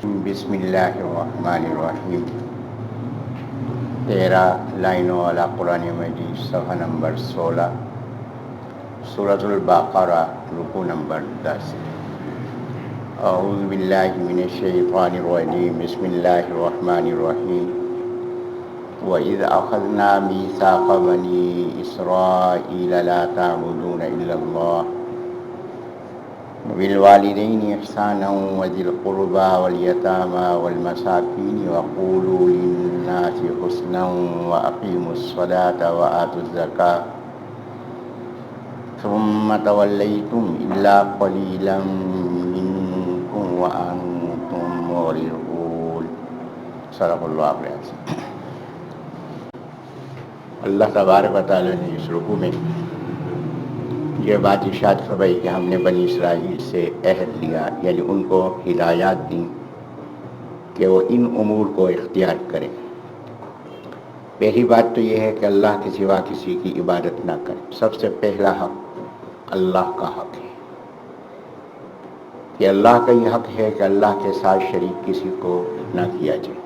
بسم اللہ الرحمن الرحیم 13 لائنوں والا قرآن مجید صفحہ نمبر 16 سورۃ البقرہ رکوع نمبر 10 اعوذ باللہ من الشیطان الرجیم بسم اللہ الرحمن الرحیم وَإِذْ أَخَذْنَا مِيثَاقَ بَنِي إِسْرَائِيلَ لَا تَعْبُدُونَ إِلَّا اللَّهَ وبالوالدين إحسانا وذي القربى واليتامى والمساكين وقولوا للناس حسنا وأقيموا الصلاة وآتوا الزكاة ثم توليتم إلا قليلا منكم وأنتم معرضون صدق اللہ العظیم۔ اللہ تبارک و تعالی نے اس رکوع میں یہ بات ارشاد فرمائی کہ ہم نے بنی اسرائیل سے عہد لیا، یعنی ان کو ہدایات دیں کہ وہ ان امور کو اختیار کریں۔ پہلی بات تو یہ ہے کہ اللہ کے سوا کسی کی عبادت نہ کریں۔ سب سے پہلا حق اللہ کا حق ہے کہ اللہ کا یہ حق ہے کہ اللہ کے ساتھ شریک کسی کو نہ کیا جائے۔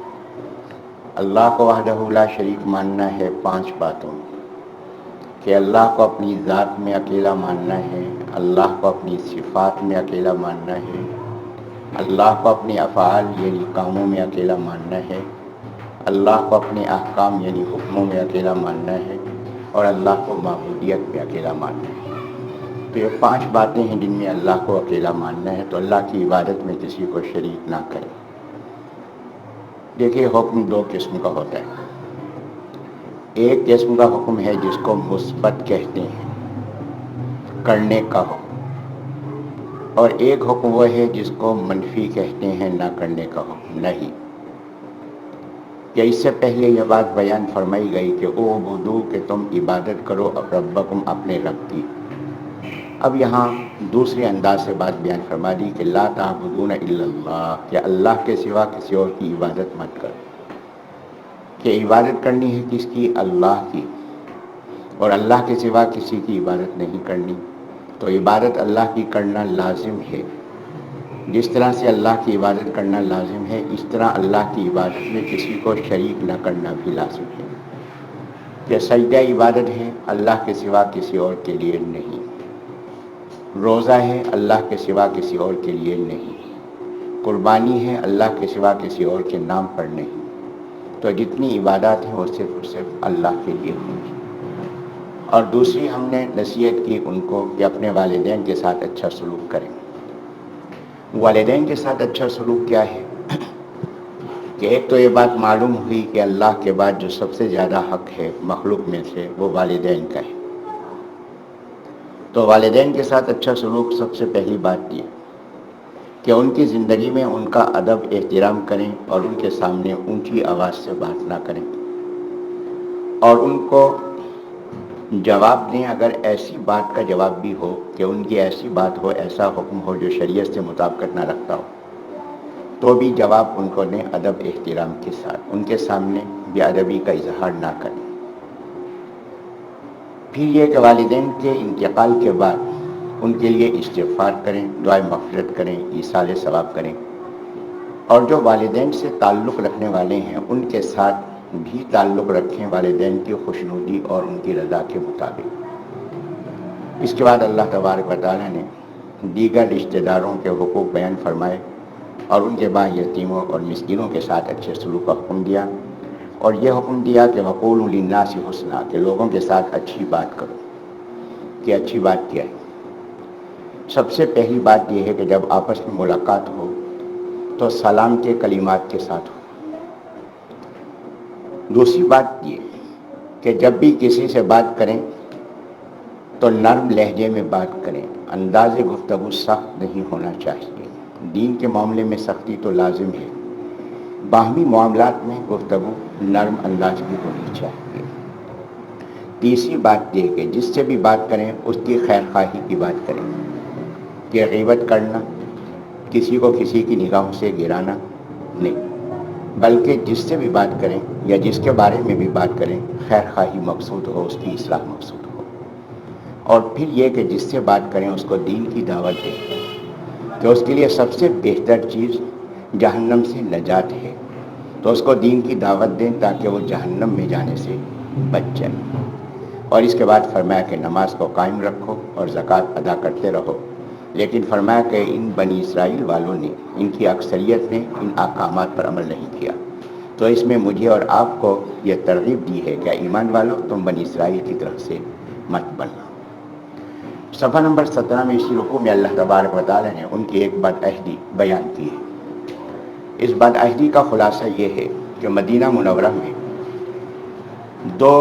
اللہ کو وحدہ لا شریک ماننا ہے 5 باتوں میں، کہ اللہ کو اپنی ذات میں اکیلا ماننا ہے، اللہ کو اپنی صفات میں اکیلا ماننا ہے، اللہ کو اپنے افعال یعنی کاموں میں اکیلا ماننا ہے، اللہ کو اپنے احکام یعنی حکموں میں اکیلا ماننا ہے، اور اللہ کو معبودیت میں اکیلا ماننا ہے۔ تو یہ 5 باتیں ہیں جن میں اللہ کو اکیلا ماننا ہے، تو اللہ کی عبادت میں کسی کو شریک نہ کرے۔ دیکھیے، حکم 2 قسم کا ہوتا ہے۔ ایک قسم کا حکم ہے جس کو مثبت کہتے ہیں، کرنے کا حکم، اور ایک حکم وہ ہے جس کو منفی کہتے ہیں، نہ کرنے کا حکم۔ نہیں، کہ اس سے پہلے یہ بات بیان فرمائی گئی کہ اعبدوا، کہ تم عبادت کرو ربکم، اپنے رب کی۔ اب یہاں دوسرے انداز سے بات بیان فرما دی کہ لا تعبدون الا اللہ، کہ اللہ کے سوا کسی اور کی عبادت مت کرو۔ کہ عبادت کرنی ہے کس کی؟ اللہ کی، اور اللہ کے سوا کسی کی عبادت نہیں کرنی۔ تو عبادت اللہ کی کرنا لازم ہے۔ جس طرح سے اللہ کی عبادت کرنا لازم ہے، اس طرح اللہ کی عبادت میں کسی کو شریک نہ کرنا بھی لازم ہے۔ کہ سجدہ عبادت ہے، اللہ کے سوا کسی اور کے لیے نہیں۔ روزہ ہے، اللہ کے سوا کسی اور کے لیے نہیں۔ قربانی ہے، اللہ کے سوا کسی اور کے نام پر نہیں۔ تو جتنی عبادات ہیں وہ صرف اور صرف اللہ کے لیے ہوں گی۔ اور دوسری ہم نے نصیحت کی ان کو کہ اپنے والدین کے ساتھ اچھا سلوک کریں۔ والدین کے ساتھ اچھا سلوک کیا ہے؟ کہ ایک تو یہ بات معلوم ہوئی کہ اللہ کے بعد جو سب سے زیادہ حق ہے مخلوق میں سے، وہ والدین کا ہے۔ تو والدین کے ساتھ اچھا سلوک سب سے پہلی بات یہ کہ ان کی زندگی میں ان کا ادب احترام کریں، اور ان کے سامنے اونچی آواز سے بات نہ کریں، اور ان کو جواب دیں اگر ایسی بات کا جواب بھی ہو کہ ان کی ایسی بات ہو، ایسا حکم ہو جو شریعت سے مطابقت نہ رکھتا ہو، تو بھی جواب ان کو دیں ادب احترام کے ساتھ، ان کے سامنے بے ادبی کا اظہار نہ کریں۔ پھر یہ کہ والدین کے انتقال کے بعد ان کے لیے استغفار کریں، دعائے مغفرت کریں، ایصال ثواب کریں، اور جو والدین سے تعلق رکھنے والے ہیں ان کے ساتھ بھی تعلق رکھیں والدین کی خوشنودی اور ان کی رضا کے مطابق۔ اس کے بعد اللہ تبارک و تعالیٰ نے دیگر رشتہ داروں کے حقوق بیان فرمائے، اور ان کے بعد یتیموں اور مسکینوں کے ساتھ اچھے سلوک کا حکم دیا، اور یہ حکم دیا کہ وقولوا للناس حسنا، کہ لوگوں کے ساتھ اچھی بات کرو۔ کہ اچھی بات کیا ہے؟ سب سے پہلی بات یہ ہے کہ جب آپس میں ملاقات ہو تو سلام کے کلمات کے ساتھ ہو۔ دوسری بات یہ کہ جب بھی کسی سے بات کریں تو نرم لہجے میں بات کریں، انداز گفتگو سخت نہیں ہونا چاہیے۔ دین کے معاملے میں سختی تو لازم ہے، باہمی معاملات میں گفتگو نرم انداز کی ہونی چاہیے۔ تیسری بات یہ کہ جس سے بھی بات کریں اس کی خیر خواہی کی بات کریں، کہ غیبت کرنا، کسی کو کسی کی نگاہوں سے گرانا نہیں، بلکہ جس سے بھی بات کریں یا جس کے بارے میں بھی بات کریں خیر خواہی مقصود ہو، اس کی اصلاح مقصود ہو۔ اور پھر یہ کہ جس سے بات کریں اس کو دین کی دعوت دیں، کہ اس کے لیے سب سے بہتر چیز جہنم سے نجات ہے، تو اس کو دین کی دعوت دیں تاکہ وہ جہنم میں جانے سے بچ جائے۔ اور اس کے بعد فرمایا کہ نماز کو قائم رکھو اور زکوٰۃ ادا کرتے رہو، لیکن فرمایا کہ ان بنی اسرائیل والوں نے، ان کی اکثریت نے ان احکامات پر عمل نہیں کیا، تو اس میں مجھے اور آپ کو یہ ترغیب دی ہے کہ ایمان والو تم بنی اسرائیل کی طرف سے مت بننا۔ صفحہ نمبر 17 میں اسی رکوع میں اللہ تبارک و تعالیٰ نے ان کی ایک بدعہدی بیان کی ہے۔ اس بدعہدی کا خلاصہ یہ ہے کہ مدینہ منورہ میں دو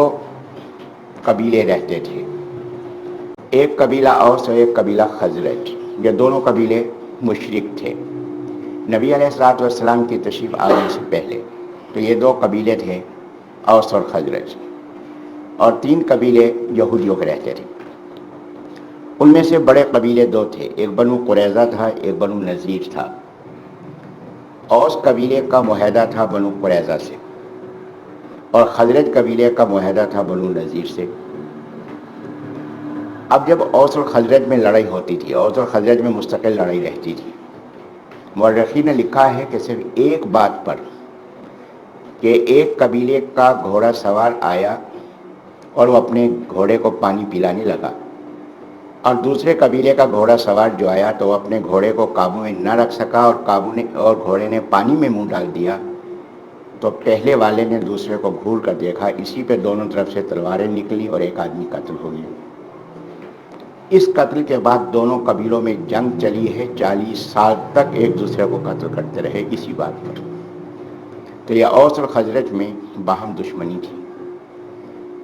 قبیلے رہتے تھے، ایک قبیلہ اوس اور ایک قبیلہ خزرج۔ یہ دونوں قبیلے مشرک تھے نبی علیہ الصلوۃ والسلام کی تشریف آنے سے پہلے۔ تو یہ دو قبیلے تھے، اوس اور خزرج، اور تین قبیلے یہودیوں کے رہتے تھے۔ ان میں سے بڑے قبیلے دو تھے، ایک بنو قریظہ تھا، ایک بنو نذیر تھا۔ اوس قبیلے کا معاہدہ تھا بنو قریظہ سے، اور خزرج قبیلے کا معاہدہ تھا بنو نذیر سے۔ اب جب اوس اور خزرج میں لڑائی ہوتی تھی، اوس اور خزرج میں مستقل لڑائی رہتی تھی، مورخین نے لکھا ہے کہ صرف ایک بات پر کہ ایک قبیلے کا گھوڑا سوار آیا اور وہ اپنے گھوڑے کو پانی پلانے لگا، اور دوسرے قبیلے کا گھوڑا سوار جو آیا تو وہ اپنے گھوڑے کو قابو میں نہ رکھ سکا اور گھوڑے نے پانی میں منہ ڈال دیا، تو پہلے والے نے دوسرے کو گھور کر دیکھا، اسی پہ دونوں طرف سے تلواریں نکلی اور ایک آدمی قتل ہو گیا۔ اس قتل کے بعد دونوں قبیلوں میں جنگ چلی ہے، 40 سال تک ایک دوسرے کو قتل کرتے رہے اسی بات پر۔ تو یہ اوس اور خزرج میں باہم دشمنی تھی،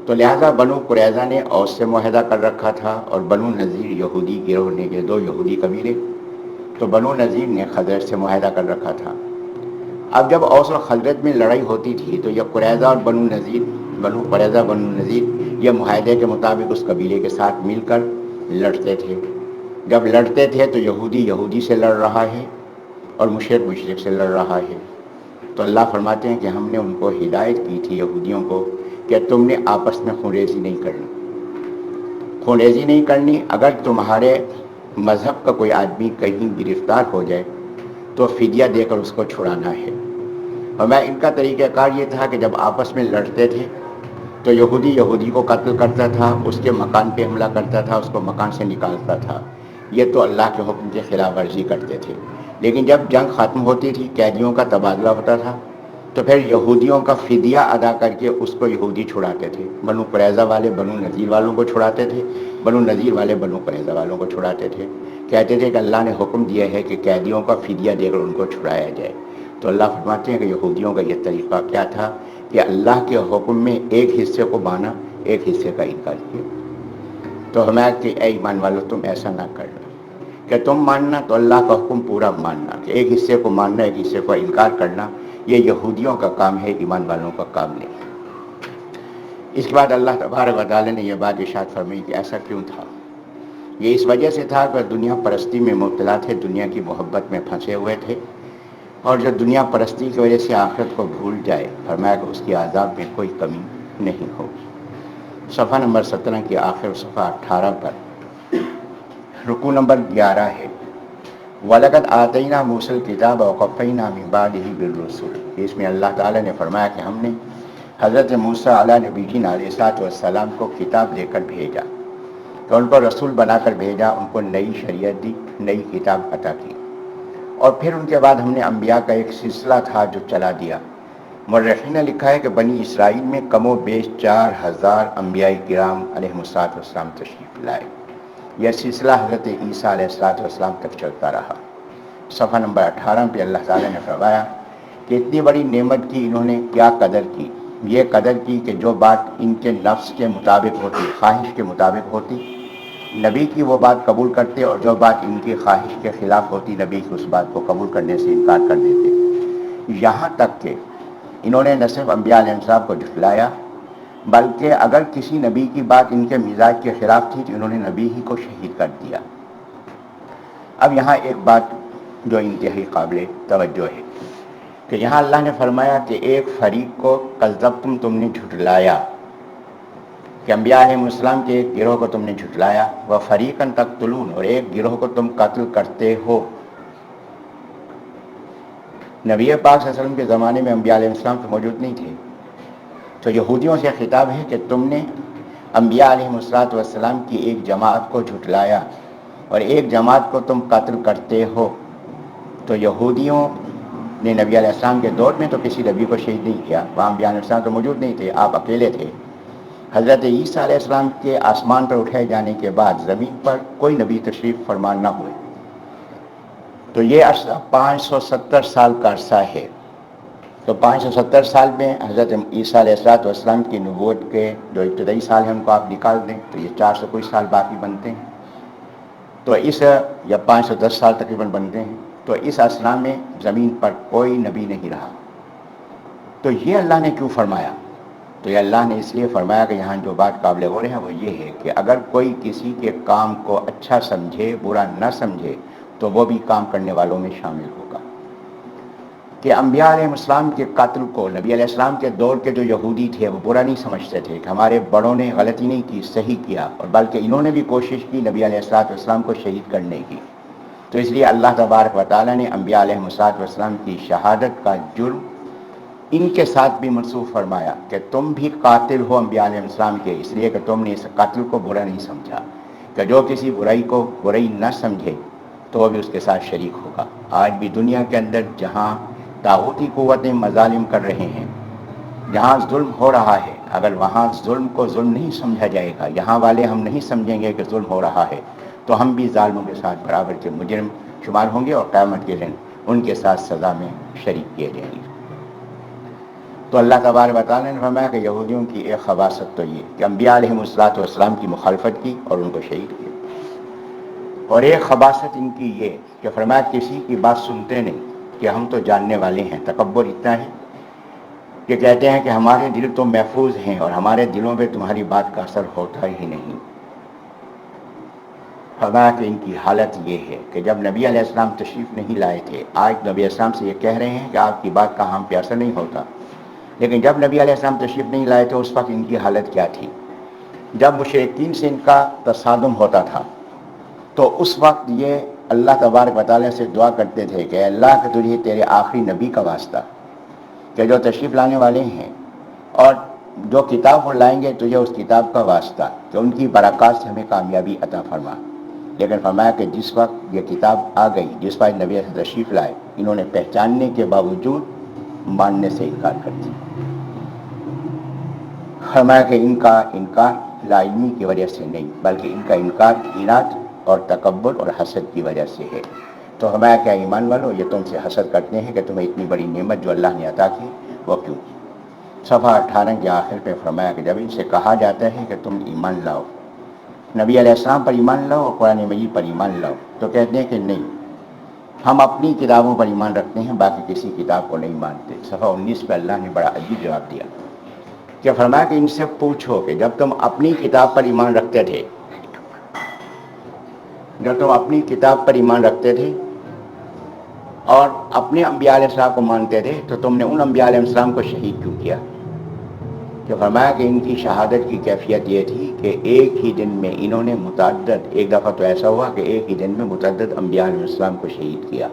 تو لہذا بنو قریظہ نے اوس سے معاہدہ کر رکھا تھا، اور بنو نذیر یہودی گروہ نے، یہ دو یہودی قبیلے، تو بنو نذیر نے خزرج سے معاہدہ کر رکھا تھا۔ اب جب اوس اور خزرج میں لڑائی ہوتی تھی تو یہ قریظہ اور بنو نذیر، بنو قریظہ بنو نذیر، یہ معاہدے کے مطابق اس قبیلے کے ساتھ مل کر لڑتے تھے۔ جب لڑتے تھے تو یہودی یہودی سے لڑ رہا ہے اور مشرک مشرک سے لڑ رہا ہے، تو اللہ فرماتے ہیں کہ ہم نے ان کو ہدایت کی تھی یہودیوں کو کہ تم نے آپس میں خونریزی نہیں کرنی، خونریزی نہیں کرنی۔ اگر تمہارے مذہب کا کوئی آدمی کہیں گرفتار ہو جائے تو فدیہ دے کر اس کو چھڑانا ہے۔ اور میں ان کا طریقہ کار یہ تھا کہ جب آپس میں لڑتے تھے تو یہودی یہودی کو قتل کرتا تھا، اس کے مکان پہ حملہ کرتا تھا، اس کو مکان سے نکالتا تھا، یہ تو اللہ کے حکم کی خلاف ورزی کرتے تھے۔ لیکن جب جنگ ختم ہوتی تھی، قیدیوں کا تبادلہ ہوتا تھا، تو پھر یہودیوں کا فدیہ ادا کر کے اس کو یہودی چھڑاتے تھے۔ بنو قریظہ والے بنو نذیر والوں کو چھڑاتے تھے، بنو نذیر والے بنو قریظہ والوں کو چھڑاتے تھے۔ کہتے تھے کہ اللہ نے حکم دیا ہے کہ قیدیوں کا فدیہ دے کر ان کو چھڑایا جائے۔ تو اللہ فرماتے ہیں کہ یہودیوں کا یہ طریقہ کیا تھا کہ اللہ کے حکم میں ایک حصے کو مانا، ایک حصے کا انکار کیا۔ تو ہمیں کہ اے ایمان والو تم ایسا نہ کرنا کہ تم ماننا تو اللہ کا حکم پورا ماننا، کہ ایک حصے کو ماننا ایک حصے کو انکار کرنا، یہ یہودیوں کا کام ہے، ایمان والوں کا کام نہیں۔ اس کے بعد اللہ تبارک و تعالیٰ نے یہ بات ارشاد فرمائی کہ ایسا کیوں تھا؟ یہ اس وجہ سے تھا کہ دنیا پرستی میں مبتلا تھے، دنیا کی محبت میں پھنسے ہوئے تھے، اور جو دنیا پرستی کی وجہ سے آخرت کو بھول جائے، فرمایا کہ اس کی عذاب میں کوئی کمی نہیں ہوگی۔ صفحہ نمبر 17 کے آخر صفحہ 18 پر رکوع نمبر 11 ہے، وَلَقَدْ آتَيْنَا مُوسَى الْكِتَابَ وَقَفَّيْنَا مِن بَعْدِهِ بِالرُّسُلِ۔ اس میں اللہ تعالیٰ نے فرمایا کہ ہم نے حضرت موسیٰ علیہ نبینا علیہ السلام کو کتاب دے کر بھیجا، تو ان کو رسول بنا کر بھیجا، ان کو نئی شریعت دی، نئی کتاب عطا کی، اور پھر ان کے بعد ہم نے انبیاء کا ایک سلسلہ تھا جو چلا دیا۔ مورخین نے لکھا ہے کہ بنی اسرائیل میں کم و بیش 4000 انبیاء کرام علیہ السلام تشریف لائے۔ یہ سلسلہ حضرت عیسیٰ علیہ السلام تک چلتا رہا۔ صفحہ نمبر 18 پہ اللہ تعالیٰ نے فرمایا کہ اتنی بڑی نعمت کی انہوں نے کیا قدر کی، یہ قدر کی کہ جو بات ان کے نفس کے مطابق ہوتی، خواہش کے مطابق ہوتی، نبی کی وہ بات قبول کرتے، اور جو بات ان کی خواہش کے خلاف ہوتی، نبی کی اس بات کو قبول کرنے سے انکار کر دیتے۔ یہاں تک کہ انہوں نے نہ صرف انبیاء علیہ السلام کو جھٹلایا، بلکہ اگر کسی نبی کی بات ان کے مزاج کے خلاف تھی تو انہوں نے نبی ہی کو شہید کر دیا۔ اب یہاں ایک بات جو انتہائی قابل توجہ ہے کہ یہاں اللہ نے فرمایا کہ ایک فریق کو کذبتم، تم نے جھٹلایا، کہ انبیاء علیہ السلام کے ایک گروہ کو تم نے جھٹلایا، وفریقاً تقتلون، اور ایک گروہ کو تم قتل کرتے ہو۔ نبی پاک صلی اللہ علیہ وسلم کے زمانے میں انبیاء علیہ السلام تو موجود نہیں تھے، تو یہودیوں سے خطاب ہے کہ تم نے انبیاء علیہ السلام کی ایک جماعت کو جھٹلایا اور ایک جماعت کو تم قتل کرتے ہو۔ تو یہودیوں نے نبی علیہ السلام کے دور میں تو کسی نبی کو شہید نہیں کیا، وہاں انبیاء علیہ السلام تو موجود نہیں تھے، آپ اکیلے تھے۔ حضرت عیسیٰ علیہ السلام کے آسمان پر اٹھائے جانے کے بعد زمین پر کوئی نبی تشریف فرمان نہ ہوئے، تو یہ عرصہ 570 سال کا عرصہ ہے۔ تو 570 سال میں حضرت عیسیٰ علیہ السلام کی نبوت کے جو ابتدائی سال ہیں ان کو آپ نکال دیں تو یہ 400 کوئی سال باقی بنتے ہیں، تو اس یا 510 سال تقریباً بنتے ہیں، تو اس اثنا میں زمین پر کوئی نبی نہیں رہا۔ تو یہ اللہ نے کیوں فرمایا؟ تو یہ اللہ نے اس لیے فرمایا کہ یہاں جو بات قابل غور ہے وہ یہ ہے کہ اگر کوئی کسی کے کام کو اچھا سمجھے، برا نہ سمجھے، تو وہ بھی کام کرنے والوں میں شامل ہوگا۔ کہ انبیاء علیہ السلام کے قتل کو نبی علیہ السلام کے دور کے جو یہودی تھے وہ برا نہیں سمجھتے تھے کہ ہمارے بڑوں نے غلطی نہیں کی، صحیح کیا، اور بلکہ انہوں نے بھی کوشش کی نبی علیہ السلام کو شہید کرنے کی۔ تو اس لیے اللہ تبارک و تعالیٰ نے انبیاء علیہ السلام کی شہادت کا جرم ان کے ساتھ بھی منسوخ فرمایا کہ تم بھی قاتل ہو انبیاء علیہ السلام کے، اس لیے کہ تم نے اس قتل کو برا نہیں سمجھا، کہ جو کسی برائی کو برائی نہ سمجھے تو وہ بھی اس کے ساتھ شریک ہوگا۔ آج بھی دنیا کے اندر جہاں طاغوتی قوتیں مظالم کر رہے ہیں، جہاں ظلم ہو رہا ہے، اگر وہاں ظلم کو ظلم نہیں سمجھا جائے گا، یہاں والے ہم نہیں سمجھیں گے کہ ظلم ہو رہا ہے، تو ہم بھی ظالموں کے ساتھ برابر کے مجرم شمار ہوں گے اور قیامت کے دن ان کے ساتھ سزا میں شریک کیے جائیں گے۔ تو اللہ تبارک و تعالیٰ نے فرمایا کہ یہودیوں کی ایک خباثت تو یہ کہ انبیاء علیہ السلام کی مخالفت کی اور ان کو شہید کیا، اور ایک خباثت ان کی یہ کہ فرمایا کسی کی بات سنتے نہیں، کہ ہم تو جاننے والے ہیں۔ تکبر اتنا ہے کہ کہتے ہیں کہ ہمارے دل تو محفوظ ہیں اور ہمارے دلوں پہ تمہاری بات کا اثر ہوتا ہی نہیں۔ فرمایا کہ ان کی حالت یہ ہے کہ جب نبی علیہ السلام تشریف نہیں لائے تھے، آج نبی علیہ السلام سے یہ کہہ رہے ہیں کہ آپ کی بات کا ہم پہ اثر نہیں ہوتا، لیکن جب نبی علیہ السلام تشریف نہیں لائے تھے اس وقت ان کی حالت کیا تھی؟ جب مشرکین سے ان کا تصادم ہوتا تھا تو اس وقت یہ اللہ تبارک و تعالیٰ سے دعا کرتے تھے کہ اللہ کہ تجھے تیرے آخری نبی کا واسطہ، کہ جو تشریف لانے والے ہیں اور جو کتاب وہ لائیں گے تجھے اس کتاب کا واسطہ کہ ان کی برکات سے ہمیں کامیابی عطا فرما۔ لیکن فرمایا کہ جس وقت یہ کتاب آ گئی، جس وقت نبی سے تشریف لائے، انہوں نے پہچاننے کے باوجود ماننے سے انکار کر دیا۔ فرمایا کہ ان کا انکار لا علمی کی وجہ سے نہیں، بلکہ ان کا انکار عناد اور تکبر اور حسد کی وجہ سے ہے۔ تو فرمایا کہ ایمان والو، یہ تم سے حسد کرتے ہیں کہ تمہیں اتنی بڑی نعمت جو اللہ نے عطا کی وہ کیوں؟ صفحہ 18 کے آخر پہ فرمایا کہ جب ان سے کہا جاتا ہے کہ تم ایمان لاؤ، نبی علیہ السلام پر ایمان لاؤ اور قرآن مجید پر ایمان لاؤ، تو کہتے ہیں کہ نہیں، ہم اپنی کتابوں پر ایمان رکھتے ہیں، باقی کسی کتاب کو نہیں مانتے۔ صفحہ 19 پہ اللہ نے بڑا عجیب جواب دیا کہ فرمایا کہ ان سے پوچھو کہ جب تم اپنی کتاب پر ایمان رکھتے تھے، جب تم اپنی کتاب پر ایمان رکھتے تھے اور اپنے انبیاء علیہ السلام کو مانتے تھے، تو تم نے ان انبیاء علیہ السلام کو شہید کیوں کیا؟ کہ فرمایا کہ ان کی شہادت کی کیفیت یہ تھی کہ ایک ہی دن میں انہوں نے متعدد، ایک دفعہ تو ایسا ہوا کہ ایک ہی دن میں متعدد انبیاء علیہ السلام کو شہید کیا۔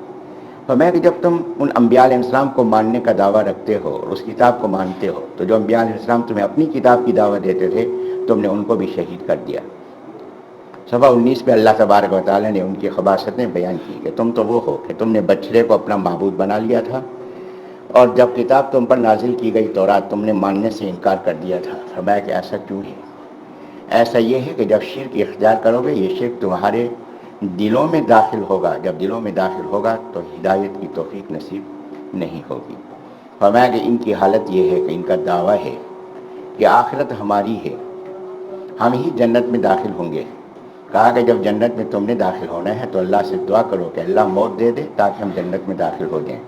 فرمایا کہ جب تم ان انبیاء علیہ السلام کو ماننے کا دعویٰ رکھتے ہو اور اس کتاب کو مانتے ہو، تو جو انبیاء علیہ السلام تمہیں اپنی کتاب کی دعوت دیتے تھے تم نے ان کو بھی شہید کر دیا۔ صفحہ 19 پہ اللہ تبارک و تعالیٰ نے ان کی خباثتیں بیان کی کہ تم تو وہ ہو کہ تم نے بچڑے کو اپنا معبود بنا لیا تھا، اور جب کتاب تم پر نازل کی گئی تورات تم نے ماننے سے انکار کر دیا تھا۔ فرمایا کہ ایسا کیوں ہے؟ ایسا یہ ہے کہ جب شرک اختیار کرو گے، یہ شرک تمہارے دلوں میں داخل ہوگا، جب دلوں میں داخل ہوگا تو ہدایت کی توفیق نصیب نہیں ہوگی۔ فرمایا کہ ان کی حالت یہ ہے کہ ان کا دعویٰ ہے کہ آخرت ہماری ہے، ہم ہی جنت میں داخل ہوں گے۔ کہا کہ جب جنت میں تم نے داخل ہونا ہے تو اللہ سے دعا کرو کہ اللہ موت دے دے تاکہ ہم جنت میں داخل ہو جائیں۔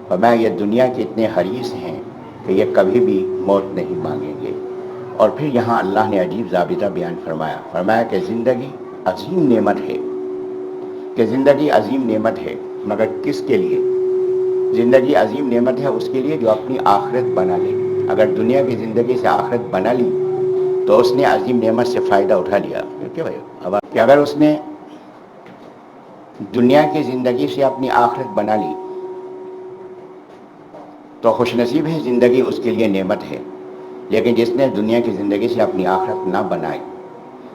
فرمایا یہ دنیا کے اتنے حریص ہیں کہ یہ کبھی بھی موت نہیں مانگیں گے۔ اور پھر یہاں اللہ نے عجیب ضابطہ بیان فرمایا، فرمایا کہ زندگی عظیم نعمت ہے، کہ زندگی عظیم نعمت ہے، مگر کس کے لیے؟ زندگی عظیم نعمت ہے اس کے لیے جو اپنی آخرت بنا لے۔ اگر دنیا کی زندگی سے آخرت بنا لی تو اس نے عظیم نعمت سے فائدہ اٹھا لیا۔ کہ اگر اس نے دنیا کی زندگی سے اپنی آخرت بنا لی تو خوش نصیب ہے، زندگی اس کے لیے نعمت ہے. لیکن جس نے دنیا کی زندگی سے اپنی آخرت نہ بنائی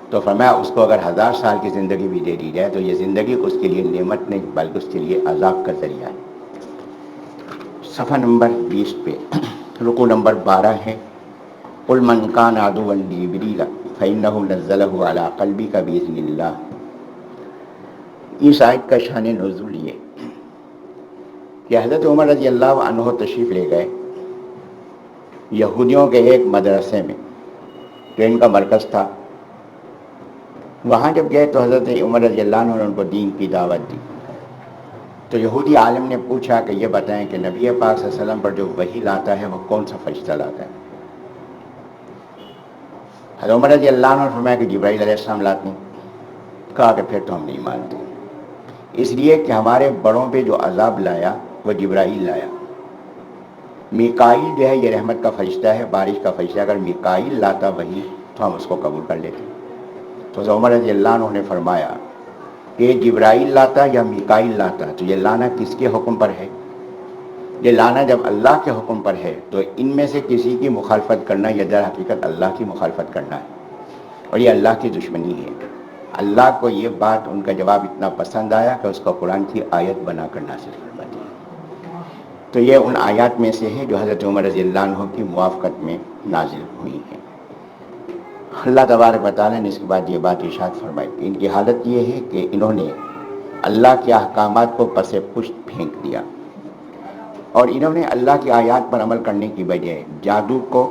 تو فرمایا اس کو اگر 1000 سال کی زندگی بھی دے دی جائے تو یہ زندگی اس کے لیے نعمت نہیں بلکہ اس کے لیے عذاب کا ذریعہ ہے. صفحہ نمبر 20 پہ رکوع نمبر 12 ہے. قل من کان عدوا لجبریل فإنه نزله على قلبك بإذن اللہ. اس آیت کا شان نزول یہ کہ حضرت عمر رضی اللہ عنہ تشریف لے گئے یہودیوں کے ایک مدرسے میں جو ان کا مرکز تھا. وہاں جب گئے تو حضرت عمر رضی اللہ عنہ نے ان کو دین کی دعوت دی. تو یہودی عالم نے پوچھا کہ یہ بتائیں کہ نبی پاک صلی اللہ علیہ وسلم پر جو وحی لاتا ہے وہ کون سا فرشتہ لاتا ہے؟ حضرت عمر رضی اللہ عنہ نے فرمایا کہ جبرائیل علیہ السلام لاتے ہیں. کہا کہ پھر تو ہم نہیں مانتے، اس لیے کہ ہمارے بڑوں پہ جو عذاب لایا وہ جبرائیل لایا. میکائیل جو ہے یہ رحمت کا فرشتہ ہے، بارش کا فرشتہ. اگر میکائیل لاتا وحی تو ہم اس کو قبول کر لیتے. تو حضرت عمر رضی اللہ عنہ نے فرمایا کہ جبرائیل لاتا یا میکائیل لاتا تو یہ لانا کس کے حکم پر ہے؟ یہ لانا جب اللہ کے حکم پر ہے تو ان میں سے کسی کی مخالفت کرنا یہ در حقیقت اللہ کی مخالفت کرنا ہے اور یہ اللہ کی دشمنی ہے. اللہ کو یہ بات ان کا جواب اتنا پسند آیا کہ اس کو قرآن کی آیت بنا کر نازل فرما دیا. تو یہ ان آیات میں سے ہے جو حضرت عمر رضی اللہ عنہ کی موافقت میں نازل ہوئی ہیں. اللہ تبارک و تعالیٰ نے اس کے بعد یہ بات ارشاد فرمائی کہ ان کی حالت یہ ہے کہ انہوں نے اللہ کے احکامات کو پس پشت پھینک دیا اور انہوں نے اللہ کی آیات پر عمل کرنے کی بجائے جادو کو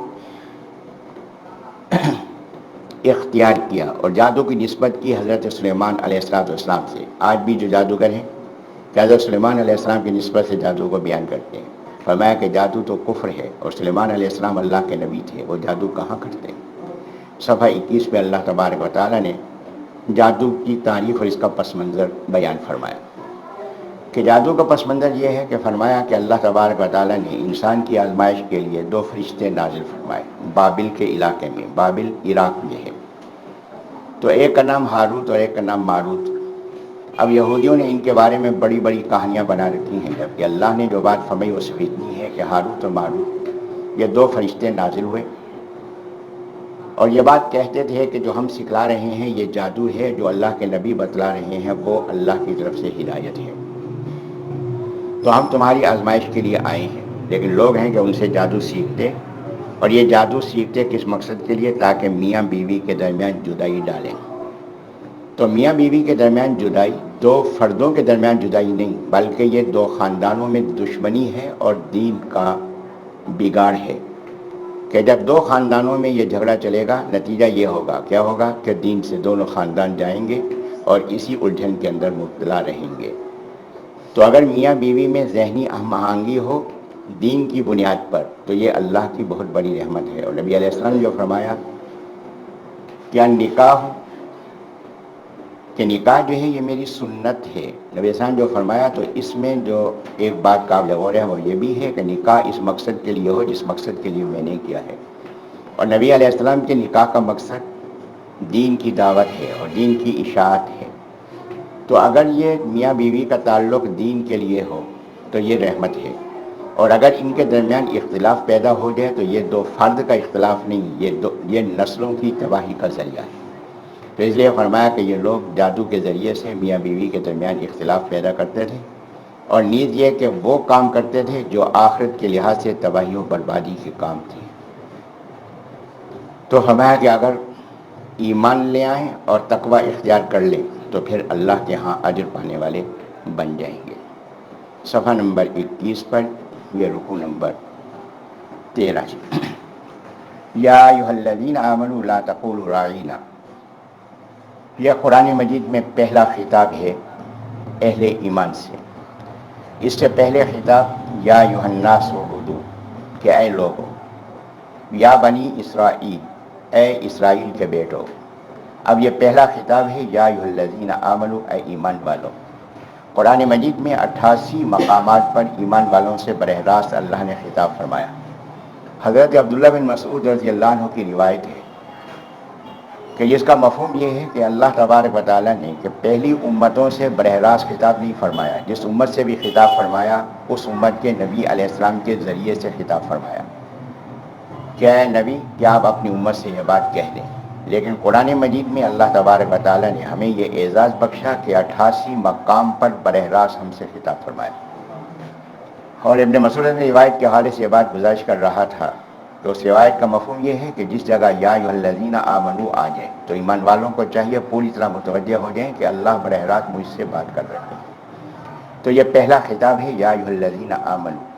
اختیار کیا اور جادو کی نسبت کی حضرت سلیمان علیہ السلام سے. آج بھی جو جادوگر ہیں کہ حضرت سلیمان علیہ السلام کی نسبت سے جادو کو بیان کرتے ہیں. فرمایا کہ جادو تو کفر ہے اور سلیمان علیہ السلام اللہ کے نبی تھے، وہ جادو کہاں کرتے ہیں. صفحہ 21 میں اللہ تبارک و تعالیٰ نے جادو کی تعریف اور اس کا پس منظر بیان فرمایا کہ جادو کا پس منظر یہ ہے کہ فرمایا کہ اللہ تبارک و تعالیٰ نے انسان کی آزمائش کے لیے 2 فرشتے نازل فرمائے بابل کے علاقے میں. بابل عراق میں ہے. تو ایک کا نام ہاروت اور ایک کا نام ماروت. اب یہودیوں نے ان کے بارے میں بڑی بڑی کہانیاں بنا رکھی ہیں، جبکہ اللہ نے جو بات فرمائی وہ صحیح اتنی ہے کہ ہاروت اور ماروت یہ 2 فرشتے نازل ہوئے اور یہ بات کہتے تھے کہ جو ہم سکھلا رہے ہیں یہ جادو ہے، جو اللہ کے نبی بتلا رہے ہیں وہ اللہ کی طرف سے ہدایت ہے. تو ہم تمہاری آزمائش کے لیے آئے ہیں. لیکن لوگ ہیں کہ ان سے جادو سیکھتے اور یہ جادو سیکھتے کس مقصد کے لیے؟ تاکہ میاں بیوی کے درمیان جدائی ڈالیں. تو میاں بیوی کے درمیان جدائی 2 فردوں کے درمیان جدائی نہیں بلکہ یہ 2 خاندانوں میں دشمنی ہے اور دین کا بگاڑ ہے کہ جب 2 خاندانوں میں یہ جھگڑا چلے گا نتیجہ یہ ہوگا، کیا ہوگا کہ دین سے دونوں خاندان جائیں گے اور اسی الجھن کے اندر مبتلا رہیں گے. تو اگر میاں بیوی میں ذہنی ہم آہنگی ہو دین کی بنیاد پر تو یہ اللہ کی بہت بڑی رحمت ہے. اور نبی علیہ السلام نے جو فرمایا کیا نکاح کہ نکاح جو ہے یہ میری سنت ہے، نبی علیہ السلام جو فرمایا تو اس میں جو ایک بات قابل غور ہے وہ یہ بھی ہے کہ نکاح اس مقصد کے لیے ہو جس مقصد کے لیے میں نے کیا ہے. اور نبی علیہ السلام کے نکاح کا مقصد دین کی دعوت ہے اور دین کی اشاعت ہے. تو اگر یہ میاں بیوی کا تعلق دین کے لیے ہو تو یہ رحمت ہے اور اگر ان کے درمیان اختلاف پیدا ہو جائے تو یہ 2 فرد کا اختلاف نہیں، یہ نسلوں کی تباہی کا ذریعہ ہے. تو اس لیے فرمایا کہ یہ لوگ جادو کے ذریعے سے میاں بیوی کے درمیان اختلاف پیدا کرتے تھے اور نیز یہ کہ وہ کام کرتے تھے جو آخرت کے لحاظ سے تباہی و بربادی کے کام تھے. تو فرمایا کہ اگر ایمان لے آئیں اور تقوی اختیار کر لیں تو پھر اللہ کے ہاں اجر پانے والے بن جائیں گے. صفحہ نمبر 21 پر یہ رکوع نمبر 13. یا ایھا الذین آمنوا لا تقولوا راعینا. یہ قرآن مجید میں پہلا خطاب ہے اہل ایمان سے. اس سے پہلے خطاب یا ایھا الناس اعبدوا کہ اے لوگو، یا بنی اسرائیل اے اسرائیل کے بیٹو. اب یہ پہلا خطاب ہے یا ایھا الذین آمنوا اے ایمان والو. قرآن مجید میں 88 مقامات پر ایمان والوں سے براہ راست اللہ نے خطاب فرمایا. حضرت عبداللہ بن مسعود رضی اللہ عنہ کی روایت ہے کہ جس کا مفہوم یہ ہے کہ اللہ تبارک و تعالیٰ نے کہ پہلی امتوں سے براہ راست خطاب نہیں فرمایا، جس امت سے بھی خطاب فرمایا اس امت کے نبی علیہ السلام کے ذریعے سے خطاب فرمایا کہ اے نبی کیا آپ اپنی امت سے یہ بات کہہ دیں۔ لیکن قرآن مجید میں اللہ تبارک و تعالیٰ نے ہمیں یہ اعزاز بخشا کہ 88 مقام پر براہ راست ہم سے خطاب فرمایا۔ اور ابن مسعود نے روایت کے حوالے سے یہ بات گزارش کر رہا تھا تو اس روایت کا مفہوم یہ ہے کہ جس جگہ یا ایھا الذین آمنو آ جائے تو ایمان والوں کو چاہیے پوری طرح متوجہ ہو جائیں کہ اللہ براہ راست مجھ سے بات کر رہے ہیں۔ تو یہ پہلا خطاب ہے یا ایھا الذین آمنو۔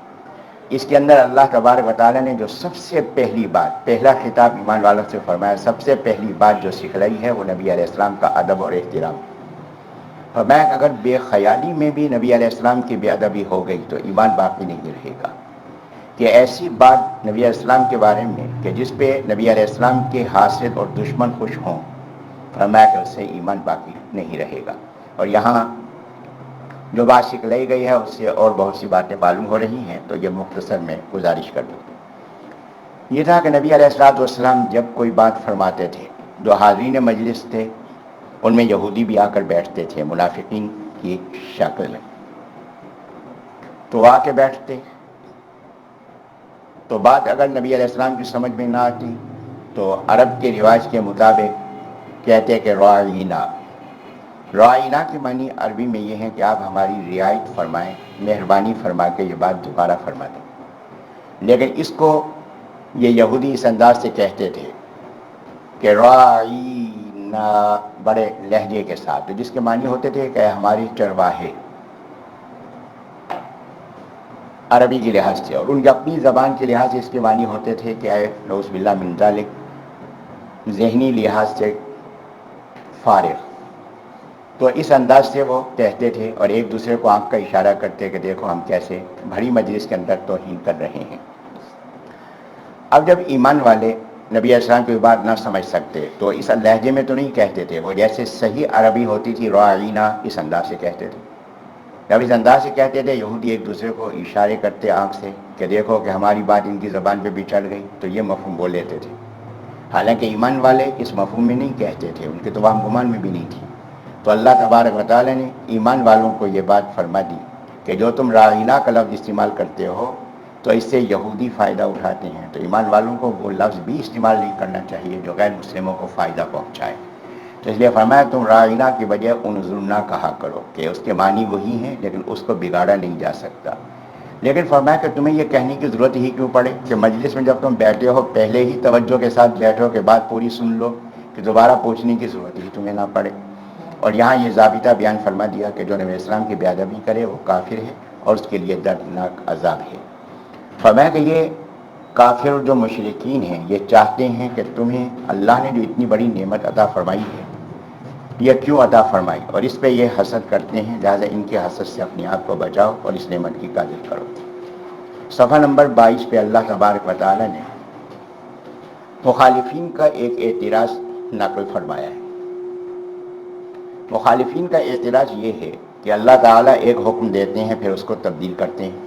اس کے اندر اللہ تبارک و تعالیٰ نے جو سب سے پہلی بات، پہلا خطاب ایمان والوں سے فرمایا، سب سے پہلی بات جو سکھلائی ہے وہ نبی علیہ السلام کا ادب اور احترام۔ فرمایا کہ اگر بے خیالی میں بھی نبی علیہ السلام کی بے ادبی ہو گئی تو ایمان باقی نہیں رہے گا۔ کہ ایسی بات نبی علیہ السلام کے بارے میں کہ جس پہ نبی علیہ السلام کے حاسد اور دشمن خوش ہوں، فرمایا کہ اس سے ایمان باقی نہیں رہے گا۔ اور یہاں جو بات سکھلائی گئی ہے اس سے اور بہت سی باتیں معلوم ہو رہی ہیں، تو یہ مختصر میں گزارش کر دوں۔ یہ تھا کہ نبی علیہ السلام جب کوئی بات فرماتے تھے، جو حاضرین مجلس تھے ان میں یہودی بھی آ کر بیٹھتے تھے منافقین کی شکل میں، تو آ کے بیٹھتے تو بات اگر نبی علیہ السلام کی سمجھ میں نہ آتی تو عرب کے رواج کے مطابق کہتے کہ راعینا۔ راعینا کی معنی عربی میں یہ ہے کہ آپ ہماری رعایت فرمائیں، مہربانی فرما کے یہ بات دوبارہ فرما دیں۔ لیکن اس کو یہ یہودی اس انداز سے کہتے تھے کہ راعینا بڑے لہجے کے ساتھ، جس کے معنی ہوتے تھے کہ ہماری چرواہے، عربی کے لحاظ سے، اور ان کی اپنی زبان کے لحاظ سے اس کے معنی ہوتے تھے کہ اے نعوذ باللہ من ذالک، ذہنی لحاظ سے فارغ۔ تو اس انداز سے وہ کہتے تھے اور ایک دوسرے کو آنکھ کا اشارہ کرتے کہ دیکھو ہم کیسے بھری مجلس کے اندر توہین کر رہے ہیں۔ اب جب ایمان والے نبی علیہ السلام کی بات نہ سمجھ سکتے تو اس لہجے میں تو نہیں کہتے تھے، وہ جیسے صحیح عربی ہوتی تھی راعینا اس انداز سے کہتے تھے۔ جب اس انداز سے کہتے تھے یہودی ایک دوسرے کو اشارے کرتے آنکھ سے کہ دیکھو کہ ہماری بات ان کی زبان پہ بھی چڑھ گئی، تو یہ مفہوم بول لیتے تھے۔ حالانکہ ایمان والے اس مفہوم میں نہیں کہتے تھے، ان کے تو وہم گمان میں بھی نہیں تھی۔ تو اللہ تبارک و تعالیٰ نے ایمان والوں کو یہ بات فرما دی کہ جو تم راعینا کا لفظ استعمال کرتے ہو تو اس سے یہودی فائدہ اٹھاتے ہیں، تو ایمان والوں کو وہ لفظ بھی استعمال نہیں کرنا چاہیے جو غیر مسلموں کو فائدہ پہنچائے۔ تو اس لیے فرمایا تم راعینا کی بجائے انظرنا کہا کرو، کہ اس کے معنی وہی ہیں لیکن اس کو بگاڑا نہیں جا سکتا۔ لیکن فرمایا کہ تمہیں یہ کہنے کی ضرورت ہی کیوں پڑے کہ مجلس میں جب تم بیٹھے ہو پہلے ہی توجہ کے ساتھ بیٹھو کہ بات پوری سن لو، کہ دوبارہ پوچھنے کی ضرورت ہی تمہیں نہ پڑے۔ اور یہاں یہ ضابطہ بیان فرما دیا کہ جو نبی اسلام کی بے ادبی کرے وہ کافر ہے اور اس کے لیے دردناک عذاب ہے۔ فرمایا کہ یہ کافر جو مشرکین ہیں یہ چاہتے ہیں کہ تمہیں اللہ نے جو اتنی بڑی نعمت عطا فرمائی ہے یہ کیوں عطا فرمائی، اور اس پہ یہ حسد کرتے ہیں، لہٰذا ان کے حسد سے اپنے آپ کو بچاؤ اور اس نعمت کی قدر کرو۔ صفحہ نمبر 22 پہ اللہ تبارک و تعالیٰ نے مخالفین کا ایک اعتراض نقل فرمایا ہے۔ مخالفین کا اعتراض یہ ہے کہ اللہ تعالیٰ ایک حکم دیتے ہیں پھر اس کو تبدیل کرتے ہیں۔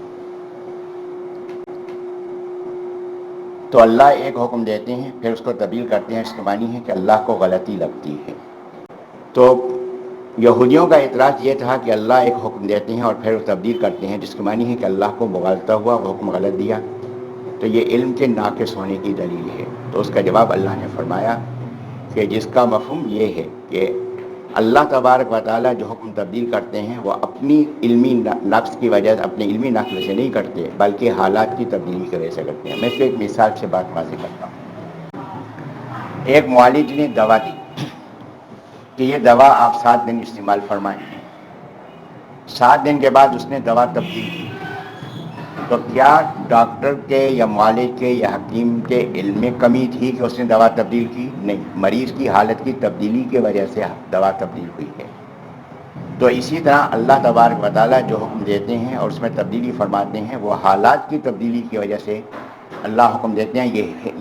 تو اللہ ایک حکم دیتے ہیں پھر اس کو تبدیل کرتے ہیں، اس کے معنی ہے کہ اللہ کو غلطی لگتی ہے۔ تو یہودیوں کا اعتراض یہ تھا کہ اللہ ایک حکم دیتے ہیں اور پھر تبدیل کرتے ہیں، جس کے معنی ہے کہ اللہ کو مغالطہ ہوا، وہ حکم غلط دیا، تو یہ علم کے ناقص ہونے کی دلیل ہے۔ تو اس کا جواب اللہ نے فرمایا کہ جس کا مفہوم یہ ہے کہ اللہ تبارک و تعالیٰ جو حکم تبدیل کرتے ہیں وہ اپنی علمی نقص کی وجہ سے، اپنے علمی نقص سے نہیں کرتے بلکہ حالات کی تبدیلی کی وجہ سے کرتے ہیں۔ میں اس کو ایک مثال سے بات واضح کرتا ہوں۔ ایک معالج نے دوا دی کہ یہ دوا آپ 7 دن استعمال فرمائیں۔ 7 دن کے بعد اس نے دوا تبدیل کی، تو کیا ڈاکٹر کے یا معالج کے یا حکیم کے علم میں کمی تھی کہ اس نے دوا تبدیل کی؟ نہیں، مریض کی حالت کی تبدیلی کی وجہ سے دوا تبدیل ہوئی ہے۔ تو اسی طرح اللہ تبارک و تعالیٰ جو حکم دیتے ہیں اور اس میں تبدیلی فرماتے ہیں وہ حالات کی تبدیلی کی وجہ سے اللہ حکم دیتے ہیں۔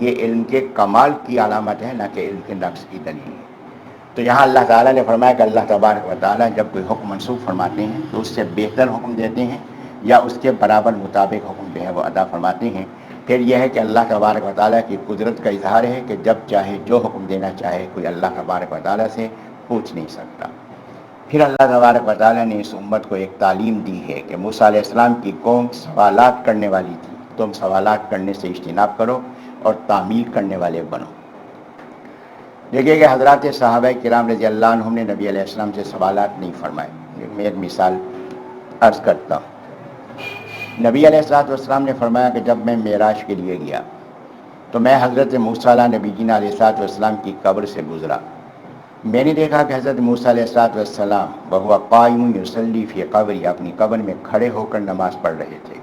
یہ علم کے کمال کی علامت ہے، نہ کہ علم کے نقص کی دلیل ہے۔ تو یہاں اللہ تعالیٰ نے فرمایا کہ اللہ تبارک و تعالیٰ جب کوئی حکم منسوخ فرماتے ہیں تو اس سے بہتر حکم دیتے ہیں یا اس کے برابر مطابق حکم جو ہے وہ ادا فرماتے ہیں۔ پھر یہ ہے کہ اللہ تبارک و تعالیٰ کی قدرت کا اظہار ہے کہ جب چاہے جو حکم دینا چاہے کوئی اللہ تبارک و تعالیٰ سے پوچھ نہیں سکتا۔ پھر اللہ تبارک و تعالیٰ نے اس امت کو ایک تعلیم دی ہے کہ موسیٰ علیہ السلام کی قوم سوالات کرنے والی تھی، تم سوالات کرنے سے اجتناب کرو اور تعمیل کرنے والے بنو۔ دیکھیے کہ حضرات صحابہ کرام رضی اللہ عنہم نے نبی علیہ السلام سے سوالات نہیں فرمائے۔ میں ایک مثال عرض کرتا ہوں۔ نبی علیہ السلام نے فرمایا کہ جب میں معراج کے لیے گیا تو میں حضرت موسیٰ نبی جینا علیہ السلام کی قبر سے گزرا۔ میں نے دیکھا کہ حضرت موسیٰ علیہ السلام وہو قائم یصلی فی قبری، اپنی قبر میں کھڑے ہو کر نماز پڑھ رہے تھے۔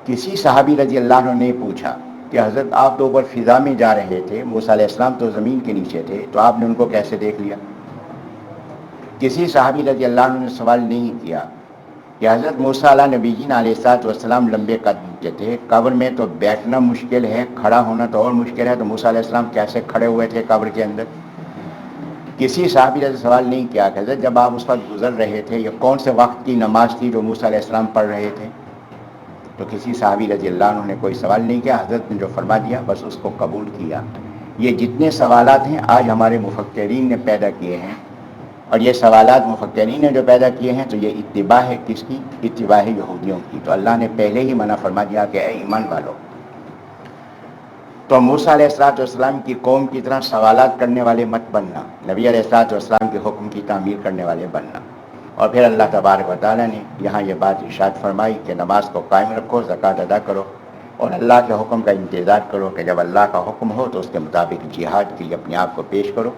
کسی صحابی رضی اللہ عنہ نے پوچھا کہ حضرت آپ تو اوپر فضا میں جا رہے تھے، موسیٰ علیہ السلام تو زمین کے نیچے تھے، تو آپ نے ان کو کیسے دیکھ لیا؟ کسی صحابی رضی اللہ عنہ نے سوال نہیں کیا کہ حضرت موسیٰ نبی جینا علیہ السلام لمبے قد کے تھے، قبر میں تو بیٹھنا مشکل ہے، کھڑا ہونا تو اور مشکل ہے، تو موسیٰ علیہ السلام کیسے کھڑے ہوئے تھے قبر کے اندر؟ کسی صحابی نے سوال نہیں کیا کہ حضرت جب آپ اس وقت گزر رہے تھے یہ کون سے وقت کی نماز تھی جو موسیٰ علیہ السلام پڑھ رہے تھے؟ تو کسی صحابی رضی اللہ عنہ نے کوئی سوال نہیں کیا، حضرت نے جو فرما دیا بس اس کو قبول کیا۔ یہ جتنے سوالات ہیں آج ہمارے مفکرین نے پیدا کیے ہیں، اور یہ سوالات مفکرین نے جو پیدا کیے ہیں تو یہ اتباع ہے کس کی؟ اتباع ہے یہودیوں کی۔ تو اللہ نے پہلے ہی منع فرما دیا کہ اے ایمان والو، تو موسیٰ علیہ السلام کی قوم کی طرح سوالات کرنے والے مت بننا، نبی علیہ السلام کے حکم کی تعمیل کرنے والے بننا۔ اور پھر اللہ تبارک و تعالیٰ نے یہاں یہ بات ارشاد فرمائی کہ نماز کو قائم رکھو، زکوٰۃ ادا کرو اور اللہ کے حکم کا انتظار کرو کہ جب اللہ کا حکم ہو تو اس کے مطابق جہاد کے لیے اپنے آپ کو پیش کرو۔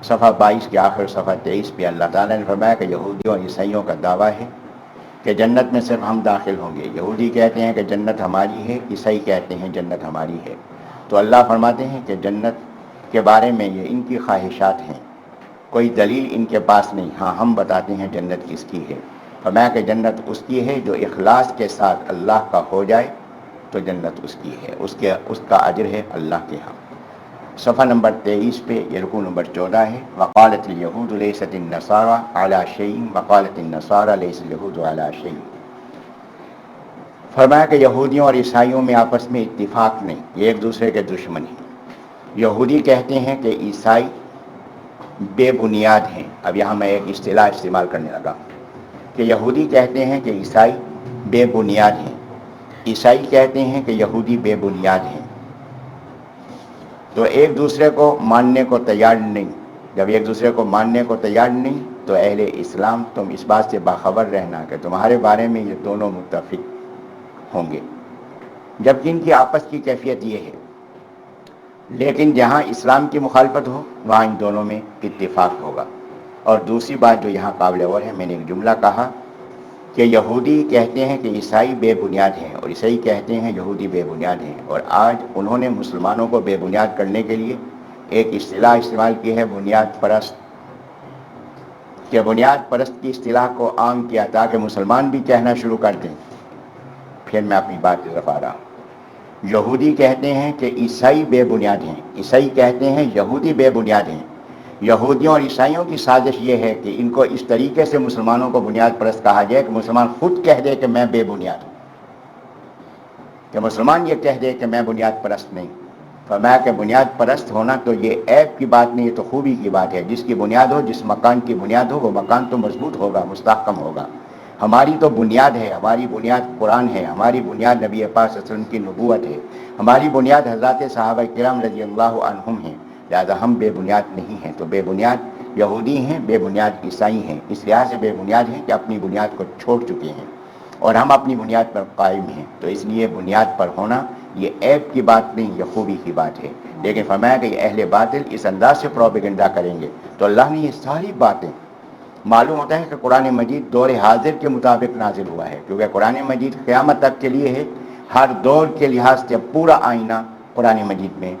صفحہ 22 کے آخر صفحہ 23 پہ اللہ تعالیٰ نے فرمایا کہ یہودیوں اور عیسائیوں کا دعویٰ ہے کہ جنت میں صرف ہم داخل ہوں گے۔ یہودی کہتے ہیں کہ جنت ہماری ہے، عیسائی کہتے ہیں جنت ہماری ہے۔ تو اللہ فرماتے ہیں کہ جنت کے بارے میں یہ ان کی خواہشات ہیں، کوئی دلیل ان کے پاس نہیں، ہاں ہم بتاتے ہیں جنت کس کی ہے۔ فرمایا کہ جنت اس کی ہے جو اخلاص کے ساتھ اللہ کا ہو جائے تو جنت اس کی ہے، اس کا اجر ہے اللہ کے ہاں۔ صفحہ نمبر 23 پہ یہ رکوع نمبر 14 ہے۔ وقالت الیہود لیست النصارى علی شیء وقالت النصارى لیس الیہود علی شیء۔ فرمایا کہ یہودیوں اور عیسائیوں میں آپس میں اتفاق نہیں، یہ ایک دوسرے کے دشمن ہیں۔ یہودی کہتے ہیں کہ عیسائی بے بنیاد ہیں۔ اب یہاں میں ایک اصطلاح استعمال کرنے لگا کہ یہودی کہتے ہیں کہ عیسائی بے بنیاد ہیں، عیسائی کہتے ہیں کہ یہودی بے بنیاد ہیں۔ تو ایک دوسرے کو ماننے کو تیار نہیں۔ جب ایک دوسرے کو ماننے کو تیار نہیں تو اہل اسلام تم اس بات سے باخبر رہنا کہ تمہارے بارے میں یہ دونوں متفق ہوں گے، جبکہ ان کی آپس کی کیفیت یہ ہے۔ لیکن جہاں اسلام کی مخالفت ہو وہاں ان دونوں میں اتفاق ہوگا۔ اور دوسری بات جو یہاں قابل غور ہے، میں نے ایک جملہ کہا کہ یہودی کہتے ہیں کہ عیسائی بے بنیاد ہیں اور عیسائی کہتے ہیں یہودی بے بنیاد ہیں، اور آج انہوں نے مسلمانوں کو بے بنیاد کرنے کے لیے ایک اصطلاح استعمال کی ہے، بنیاد پرست، کہ بنیاد پرست کی اصطلاح کو عام کیا تاکہ مسلمان بھی کہنا شروع کر دیں۔ پھر میں اپنی بات کی طرف آ رہا ہوں۔ یہودی کہتے ہیں کہ عیسائی بے بنیاد ہیں، عیسائی کہتے ہیں یہودی بے بنیاد ہیں۔ یہودیوں اور عیسائیوں کی سازش یہ ہے کہ ان کو اس طریقے سے مسلمانوں کو بنیاد پرست کہا جائے کہ مسلمان خود کہہ دے کہ میں بے بنیاد ہوں، کہ مسلمان یہ کہہ دے کہ میں بنیاد پرست نہیں۔ فرمایا کہ بنیاد پرست ہونا تو یہ عیب کی بات نہیں، یہ تو خوبی کی بات ہے۔ جس کی بنیاد ہو، جس مکان کی بنیاد ہو، وہ مکان تو مضبوط ہوگا، مستحکم ہوگا۔ ہماری تو بنیاد ہے، ہماری بنیاد قرآن ہے، ہماری بنیاد نبی پاک صلی اللہ علیہ وسلم کی نبوت ہے، ہماری بنیاد حضرات صحابہ کرام رضی اللہ عنہم ہیں، لہذا ہم بے بنیاد نہیں ہیں۔ تو بے بنیاد یہودی ہیں، بے بنیاد عیسائی ہیں، اس لحاظ سے بے بنیاد ہیں کہ اپنی بنیاد کو چھوڑ چکے ہیں، اور ہم اپنی بنیاد پر قائم ہیں۔ تو اس لیے بنیاد پر ہونا یہ عیب کی بات نہیں، یہ خوبی کی بات ہے۔ لیکن فرمایا کہ اہل باطل اس انداز سے پروپیگنڈا کریں گے تو اللہ نے یہ ساری باتیں، معلوم ہوتا ہے کہ قرآن مجید دور حاضر کے مطابق نازل ہوا ہے، کیونکہ قرآن مجید قیامت تک کے لیے ہے، ہر دور کے لحاظ سے پورا آئینہ قرآن مجید میں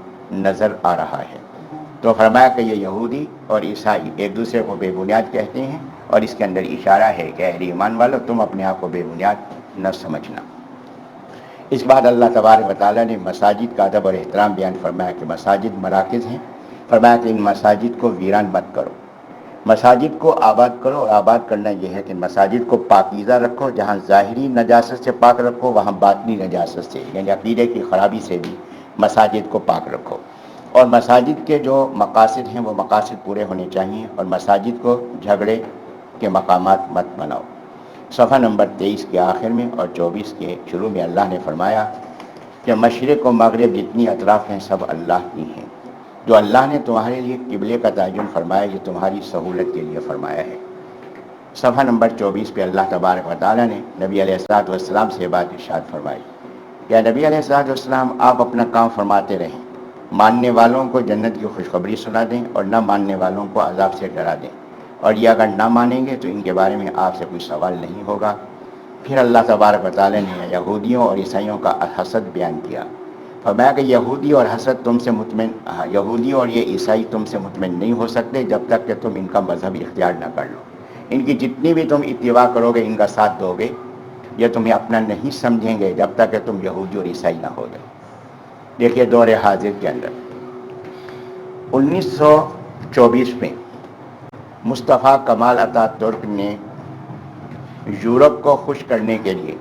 نظر آ رہا ہے۔ تو فرمایا کہ یہ یہودی اور عیسائی ایک دوسرے کو بے بنیاد کہتے ہیں، اور اس کے اندر اشارہ ہے کہ اہل ایمان والو تم اپنے آپ کو بے بنیاد نہ سمجھنا۔ اس بعد اللہ تبارک و تعالیٰ نے مساجد کا ادب اور احترام بیان فرمایا کہ مساجد مراکز ہیں، فرمایا کہ ان مساجد کو ویران مت کرو۔ مساجد کو آباد کرو، اور آباد کرنا یہ ہے کہ مساجد کو پاکیزہ رکھو، جہاں ظاہری نجاست سے پاک رکھو وہاں باطنی نجاست سے یعنی عقیدے کی خرابی سے بھی مساجد کو پاک رکھو، اور مساجد کے جو مقاصد ہیں وہ مقاصد پورے ہونے چاہیے، اور مساجد کو جھگڑے کے مقامات مت بناؤ۔ صفحہ نمبر 23 کے آخر میں اور 24 کے شروع میں اللہ نے فرمایا کہ مشرق و مغرب جتنی اطراف ہیں سب اللہ کی ہیں، جو اللہ نے تمہارے لیے قبلے کا تعین فرمایا یہ تمہاری سہولت کے لیے فرمایا ہے۔ صفحہ نمبر 24 پہ اللہ تبارک و تعالیٰ نے نبی علیہ الصلوۃ والسلام سے بات ارشاد فرمائی، یا نبی علیہ الصلوۃ والسلام آپ اپنا کام فرماتے رہیں، ماننے والوں کو جنت کی خوشخبری سنا دیں اور نہ ماننے والوں کو عذاب سے ڈرا دیں، اور یہ اگر نہ مانیں گے تو ان کے بارے میں آپ سے کوئی سوال نہیں ہوگا۔ پھر اللہ تبارک و تعالیٰ نے یہودیوں اور عیسائیوں کا حسد بیان کیا، فرمایا کہ یہودی اور یہ عیسائی تم سے مطمئن نہیں ہو سکتے جب تک کہ تم ان کا مذہب اختیار نہ کر لو۔ ان کی جتنی بھی تم اتباع کرو گے، ان کا ساتھ دو گے، یہ تمہیں اپنا نہیں سمجھیں گے جب تک کہ تم یہودی اور عیسائی نہ ہو جاؤ۔ دیکھیے دور حاضر کے اندر 1924 میں مصطفیٰ کمال اتا ترک نے یورپ کو خوش کرنے کے لیے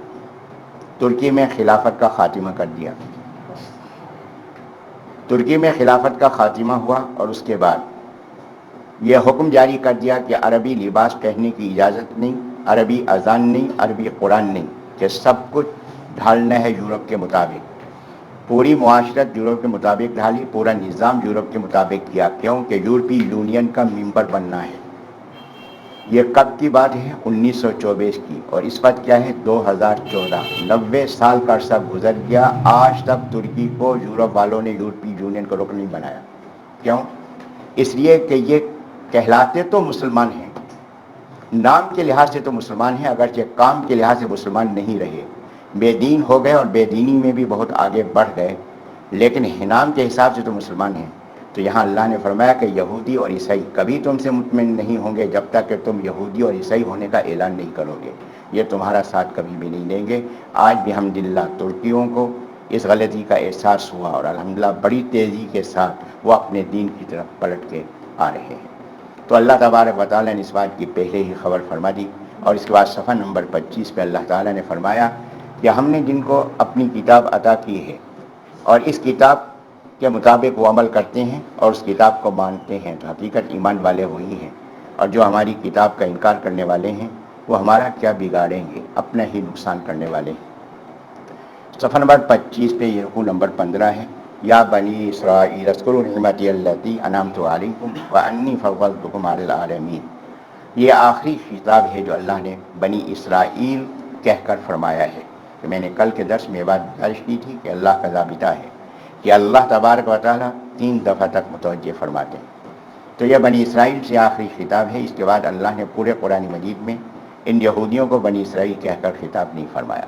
ترکی میں خلافت کا خاتمہ کر دیا۔ ترکی میں خلافت کا خاتمہ ہوا اور اس کے بعد یہ حکم جاری کر دیا کہ عربی لباس پہننے کی اجازت نہیں، عربی اذان نہیں، عربی قرآن نہیں، کہ سب کچھ ڈھالنا ہے یورپ کے مطابق۔ پوری معاشرت یورپ کے مطابق ڈھالی، پورا نظام یورپ کے مطابق کیا، کیوں کہ یورپی یونین کا ممبر بننا ہے۔ یہ کب کی بات ہے؟ 1924 کی، اور اس وقت کیا ہے؟ 2014۔ 90 سال کا عرصہ گزر گیا، آج تک ترکی کو یورپ والوں نے یورپی یونین کا رکن نہیں بنایا۔ کیوں؟ اس لیے کہ یہ کہلاتے تو مسلمان ہیں، نام کے لحاظ سے تو مسلمان ہیں، اگرچہ کام کے لحاظ سے مسلمان نہیں رہے، بے دین ہو گئے اور بے دینی میں بھی بہت آگے بڑھ گئے، لیکن نام کے حساب سے تو مسلمان ہیں۔ تو یہاں اللہ نے فرمایا کہ یہودی اور عیسائی کبھی تم سے مطمئن نہیں ہوں گے جب تک کہ تم یہودی اور عیسائی ہونے کا اعلان نہیں کرو گے، یہ تمہارا ساتھ کبھی بھی نہیں دیں گے۔ آج بھی الحمدللہ ترکیوں کو اس غلطی کا احساس ہوا، اور الحمدللہ بڑی تیزی کے ساتھ وہ اپنے دین کی طرف پلٹ کے آ رہے ہیں۔ تو اللہ تبارک و تعالیٰ نے اس بات کی پہلے ہی خبر فرما دی، اور اس کے بعد صفحہ نمبر 25 پہ اللہ تعالیٰ نے فرمایا کہ ہم نے جن کو اپنی کتاب عطا کی ہے اور اس کتاب کے مطابق وہ عمل کرتے ہیں اور اس کتاب کو مانتے ہیں تو حقیقت ایمان والے وہی ہیں، اور جو ہماری کتاب کا انکار کرنے والے ہیں وہ ہمارا کیا بگاڑیں گے، اپنا ہی نقصان کرنے والے ہیں۔ صفحہ نمبر 25 پہ یہ رکوع نمبر 15 ہے، یا بنی اسرائیل اذکروا نعمتی التی انعمت علیکم وانی فضلتکم علی العالمین۔ یہ آخری خطاب ہے جو اللہ نے بنی اسرائیل کہہ کر فرمایا ہے، کہ میں نے کل کے درس میں یہ بات درج کی تھی کہ اللہ کا ضابطہ ہے کہ اللہ تبارک و تعالیٰ 3 دفعہ تک متوجہ فرماتے ہیں۔ تو یہ بنی اسرائیل سے آخری خطاب ہے، اس کے بعد اللہ نے پورے قرآن مجید میں ان یہودیوں کو بنی اسرائیل کہہ کر خطاب نہیں فرمایا۔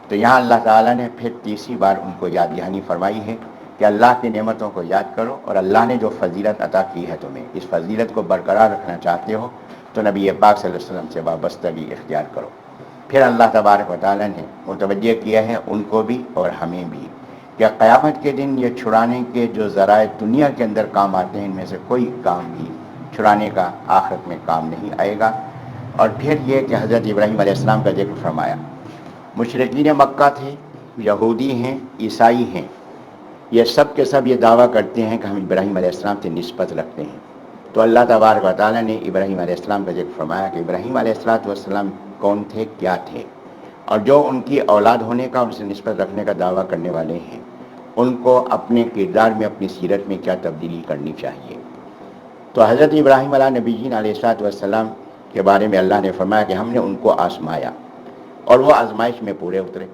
تو یہاں اللہ تعالیٰ نے پھر تیسری بار ان کو یاد دہانی فرمائی ہے کہ اللہ کی نعمتوں کو یاد کرو، اور اللہ نے جو فضیلت عطا کی ہے تمہیں، اس فضیلت کو برقرار رکھنا چاہتے ہو تو نبی پاک صلی اللہ علیہ وسلم سے وابستگی اختیار کرو۔ پھر اللہ تبارک و تعالیٰ نے متوجہ کیا ہے ان کو بھی اور ہمیں بھی کہ قیامت کے دن یہ چھڑانے کے جو ذرائع دنیا کے اندر کام آتے ہیں ان میں سے کوئی کام بھی چھڑانے کا آخرت میں کام نہیں آئے گا۔ اور پھر یہ کہ حضرت ابراہیم علیہ السلام کا ذکر فرمایا۔ مشرکین مکہ تھے، یہودی ہیں، عیسائی ہیں، یہ سب کے سب یہ دعویٰ کرتے ہیں کہ ہم ابراہیم علیہ السلام سے نسبت رکھتے ہیں۔ تو اللہ تبارک و تعالیٰ نے ابراہیم علیہ السلام کا ذکر فرمایا کہ ابراہیم علیہ السلام کون تھے، کیا تھے، اور جو ان کی اولاد ہونے کا، ان سے نسبت رکھنے کا دعویٰ کرنے والے ہیں ان کو اپنے کردار میں، اپنی سیرت میں کیا تبدیلی کرنی چاہیے۔ تو حضرت ابراہیم علیہ نبیین علیہ السلام کے بارے میں اللہ نے فرمایا کہ ہم نے ان کو آزمایا اور وہ آزمائش میں پورے اترے۔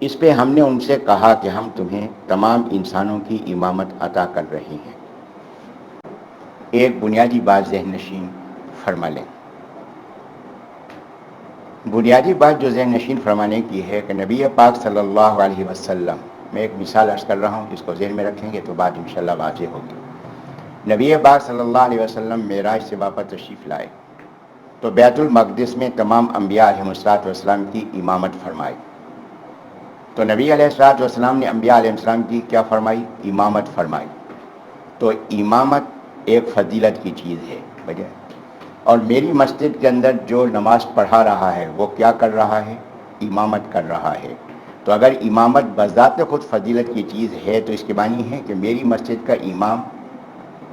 اس پہ ہم نے ان سے کہا کہ ہم تمہیں تمام انسانوں کی امامت عطا کر رہے ہیں۔ ایک بنیادی بات ذہن نشین فرما لیں۔ بنیادی بات جو ذہن نشین فرمانے کی ہے کہ نبی پاک صلی اللہ علیہ وسلم، میں ایک مثال عرض کر رہا ہوں، جس کو ذہن میں رکھیں گے تو بات انشاءاللہ واضح ہوگی۔ نبی پاک صلی اللہ علیہ وسلم معراج سے واپس تشریف لائے تو بیت المقدس میں تمام انبیاء علیہ السلام کی امامت فرمائی۔ تو نبی علیہ السلام نے انبیاء علیہ السلام کی کیا فرمائی؟ امامت فرمائی۔ تو امامت ایک فضیلت کی چیز ہے، وجہ اور میری مسجد کے اندر جو نماز پڑھا رہا ہے وہ کیا کر رہا ہے؟ امامت کر رہا ہے. تو اگر امامت بذات خود فضیلت کی چیز ہے تو اس کے معنی ہے کہ میری مسجد کا امام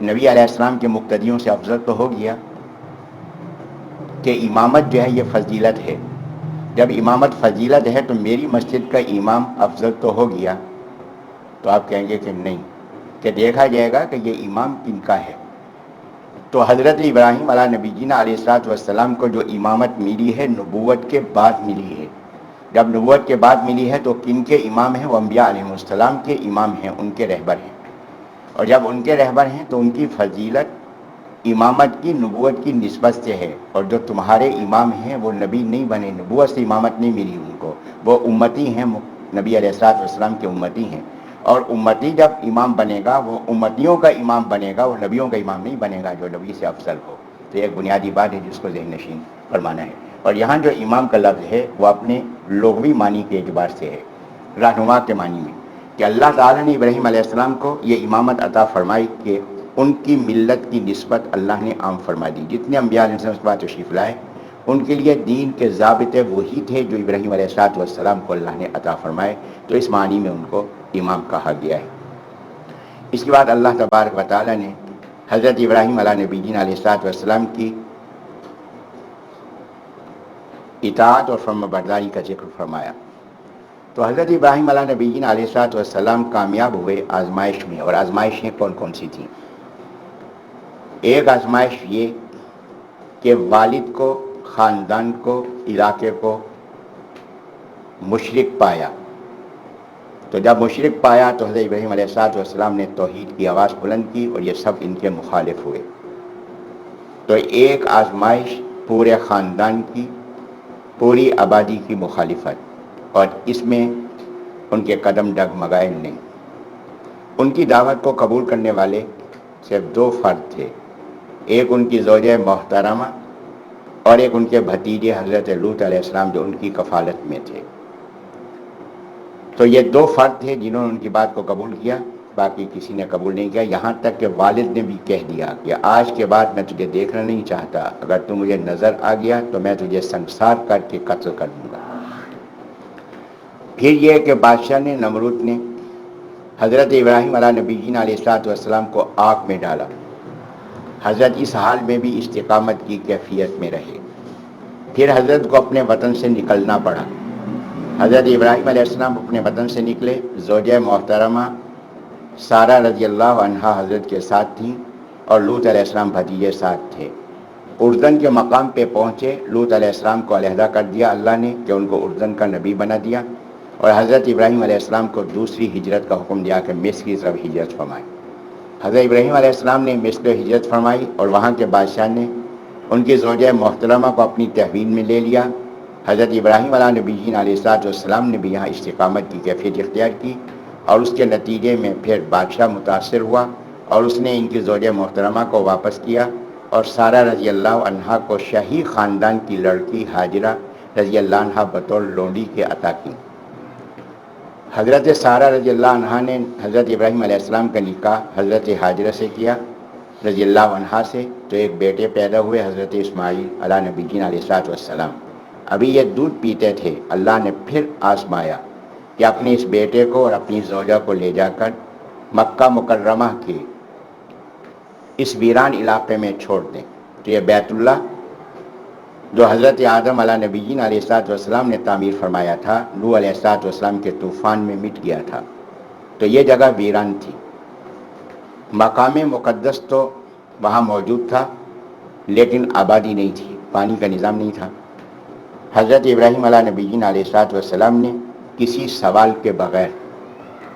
نبی علیہ السلام کے مقتدیوں سے افضل تو ہو گیا کہ امامت جو ہے یہ فضیلت ہے. جب امامت فضیلت ہے تو میری مسجد کا امام افضل تو ہو گیا. تو آپ کہیں گے کہ نہیں، کہ دیکھا جائے گا کہ یہ امام کن کا ہے. تو حضرت ابراہیم علیہ نبی جینا علیہ الصلوۃ والسلام کو جو امامت ملی ہے نبوت کے بعد ملی ہے. جب نبوت کے بعد ملی ہے تو کن کے امام ہیں؟ وہ انبیاء علیہ السلام کے امام ہیں، ان کے رہبر ہیں. اور جب ان کے رہبر ہیں تو ان کی فضیلت امامت کی نبوت کی نسبت سے ہے. اور جو تمہارے امام ہیں وہ نبی نہیں بنے، نبوت سے امامت نہیں ملی ان کو، وہ امتی ہیں، نبی علیہ الصلوۃ والسلام کے امتی ہیں. اور امتی جب امام بنے گا وہ امتیوں کا امام بنے گا، وہ نبیوں کا امام نہیں بنے گا جو نبی سے افضل ہو. تو ایک بنیادی بات ہے جس کو ذہن نشین فرمانا ہے. اور یہاں جو امام کا لفظ ہے وہ اپنے لغوی معنی کے اعتبار سے ہے، رہنما کے معنی میں، کہ اللہ تعالیٰ نے ابراہیم علیہ السلام کو یہ امامت عطا فرمائی کہ ان کی ملت کی نسبت اللہ نے عام فرما دی. جتنے انبیاء علیہ السلام اس بات تشریف لائے ان کے لیے دین کے ضابطے وہی تھے جو ابراہیم علیہ السلام کو اللہ نے عطا فرمائے. تو اس معنی میں ان کو امام کہا گیا ہے. اس کے بعد اللہ تبارک و تعالیٰ نے حضرت ابراہیم علیہ نبی علیہ السلام کی اطاعت اور فرما برداری کا ذکر فرمایا. تو حضرت ابراہیم علیہ نبی علیہ السلام کامیاب ہوئے آزمائش میں. اور آزمائشیں کون کون سی تھیں؟ ایک آزمائش یہ کہ والد کو، خاندان کو، علاقے کو مشرک پایا. تو جب مشرک پایا تو حضرت ابراہیم علیہ السلام نے توحید کی آواز بلند کی اور یہ سب ان کے مخالف ہوئے. تو ایک آزمائش پورے خاندان کی، پوری آبادی کی مخالفت، اور اس میں ان کے قدم ڈگمگائے نہیں. ان کی دعوت کو قبول کرنے والے صرف دو فرد تھے، ایک ان کی زوجہ محترمہ اور ایک ان کے بھتیجے حضرت لوط علیہ السلام جو ان کی کفالت میں تھے. تو یہ دو فرد تھے جنہوں نے ان کی بات کو قبول کیا، باقی کسی نے قبول نہیں کیا. یہاں تک کہ والد نے بھی کہہ دیا کہ آج کے بعد میں تجھے دیکھنا نہیں چاہتا، اگر تو مجھے نظر آ گیا تو میں تجھے سنسار کر کے قتل کر دوں گا. پھر یہ کہ بادشاہ نے، نمرود نے حضرت ابراہیم علیہ نبی علیہ السلام کو آگ میں ڈالا. حضرت اس حال میں بھی استقامت کی کیفیت میں رہے. پھر حضرت کو اپنے وطن سے نکلنا پڑا. حضرت ابراہیم علیہ السلام اپنے وطن سے نکلے. زوجہ محترمہ سارہ رضی اللہ عنہا حضرت کے ساتھ تھیں اور لوط علیہ السلام بھتیجے ساتھ تھے. اردن کے مقام پہ پہنچے. لوط علیہ السلام کو علیحدہ کر دیا اللہ نے کہ ان کو اردن کا نبی بنا دیا. اور حضرت ابراہیم علیہ السلام کو دوسری ہجرت کا حکم دیا کہ مصر کی طرف ہجرت فرمائے. حضرت ابراہیم علیہ السلام نے مصر ہجرت فرمائی اور وہاں کے بادشاہ نے ان کی زوجہ محترمہ کو اپنی تحویل میں لے لیا. حضرت ابراہیم علیہ نبی علیہ السلام نے بھی یہاں استقامت کی کیفیت اختیار کی اور اس کے نتیجے میں پھر بادشاہ متاثر ہوا اور اس نے ان کی زوجہ محترمہ کو واپس کیا اور سارہ رضی اللہ عنہا کو شاہی خاندان کی لڑکی ہاجرہ رضی اللہ عنہا بطور لونڈی کے عطا کی. حضرت سارہ رضی اللہ عنہا نے حضرت ابراہیم علیہ السلام کا نکاح حضرت ہاجرہ سے کیا رضی اللہ عنہا سے. تو ایک بیٹے پیدا ہوئے حضرت اسماعیل علیہ نبی علیہ السلام. ابھی یہ دودھ پیتے تھے. اللہ نے پھر آزمایا کہ اپنے اس بیٹے کو اور اپنی زوجہ کو لے جا کر مکہ مکرمہ کے اس ویران علاقے میں چھوڑ دیں. تو یہ بیت اللہ جو حضرت آدم علیہ نبی علیہ السلام نے تعمیر فرمایا تھا، نوح علیہ السلام کے طوفان میں مٹ گیا تھا. تو یہ جگہ ویران تھی. مقام مقدس تو وہاں موجود تھا لیکن آبادی نہیں تھی، پانی کا نظام نہیں تھا. حضرت ابراہیم علیہ نبی علیہ السلام نے کسی سوال کے بغیر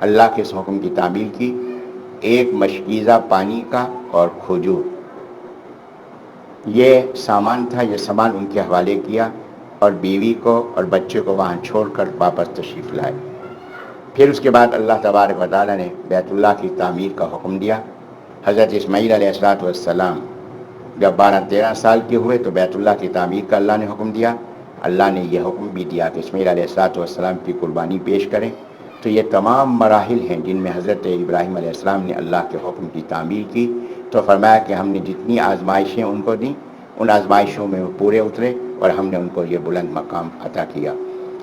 اللہ کے اس حکم کی تعمیل کی. ایک مشکیزہ پانی کا اور کھجور یہ سامان تھا. یہ سامان ان کے حوالے کیا اور بیوی کو اور بچے کو وہاں چھوڑ کر واپس تشریف لائے. پھر اس کے بعد اللہ تبارک و تعالیٰ نے بیت اللہ کی تعمیر کا حکم دیا. حضرت اسماعیل علیہ السلام جب 12-13 سال کے ہوئے تو بیت اللہ کی تعمیر کا اللہ نے حکم دیا. اللہ نے یہ حکم بھی دیا کہ اسماعیل علیہ السلام کی قربانی پیش کریں. تو یہ تمام مراحل ہیں جن میں حضرت ابراہیم علیہ السلام نے اللہ کے حکم کی تعمیر کی. تو تو فرمایا کہ ہم نے جتنی آزمائشیں ان کو دیں ان آزمائشوں میں وہ پورے اترے اور ہم نے ان کو یہ بلند مقام عطا کیا.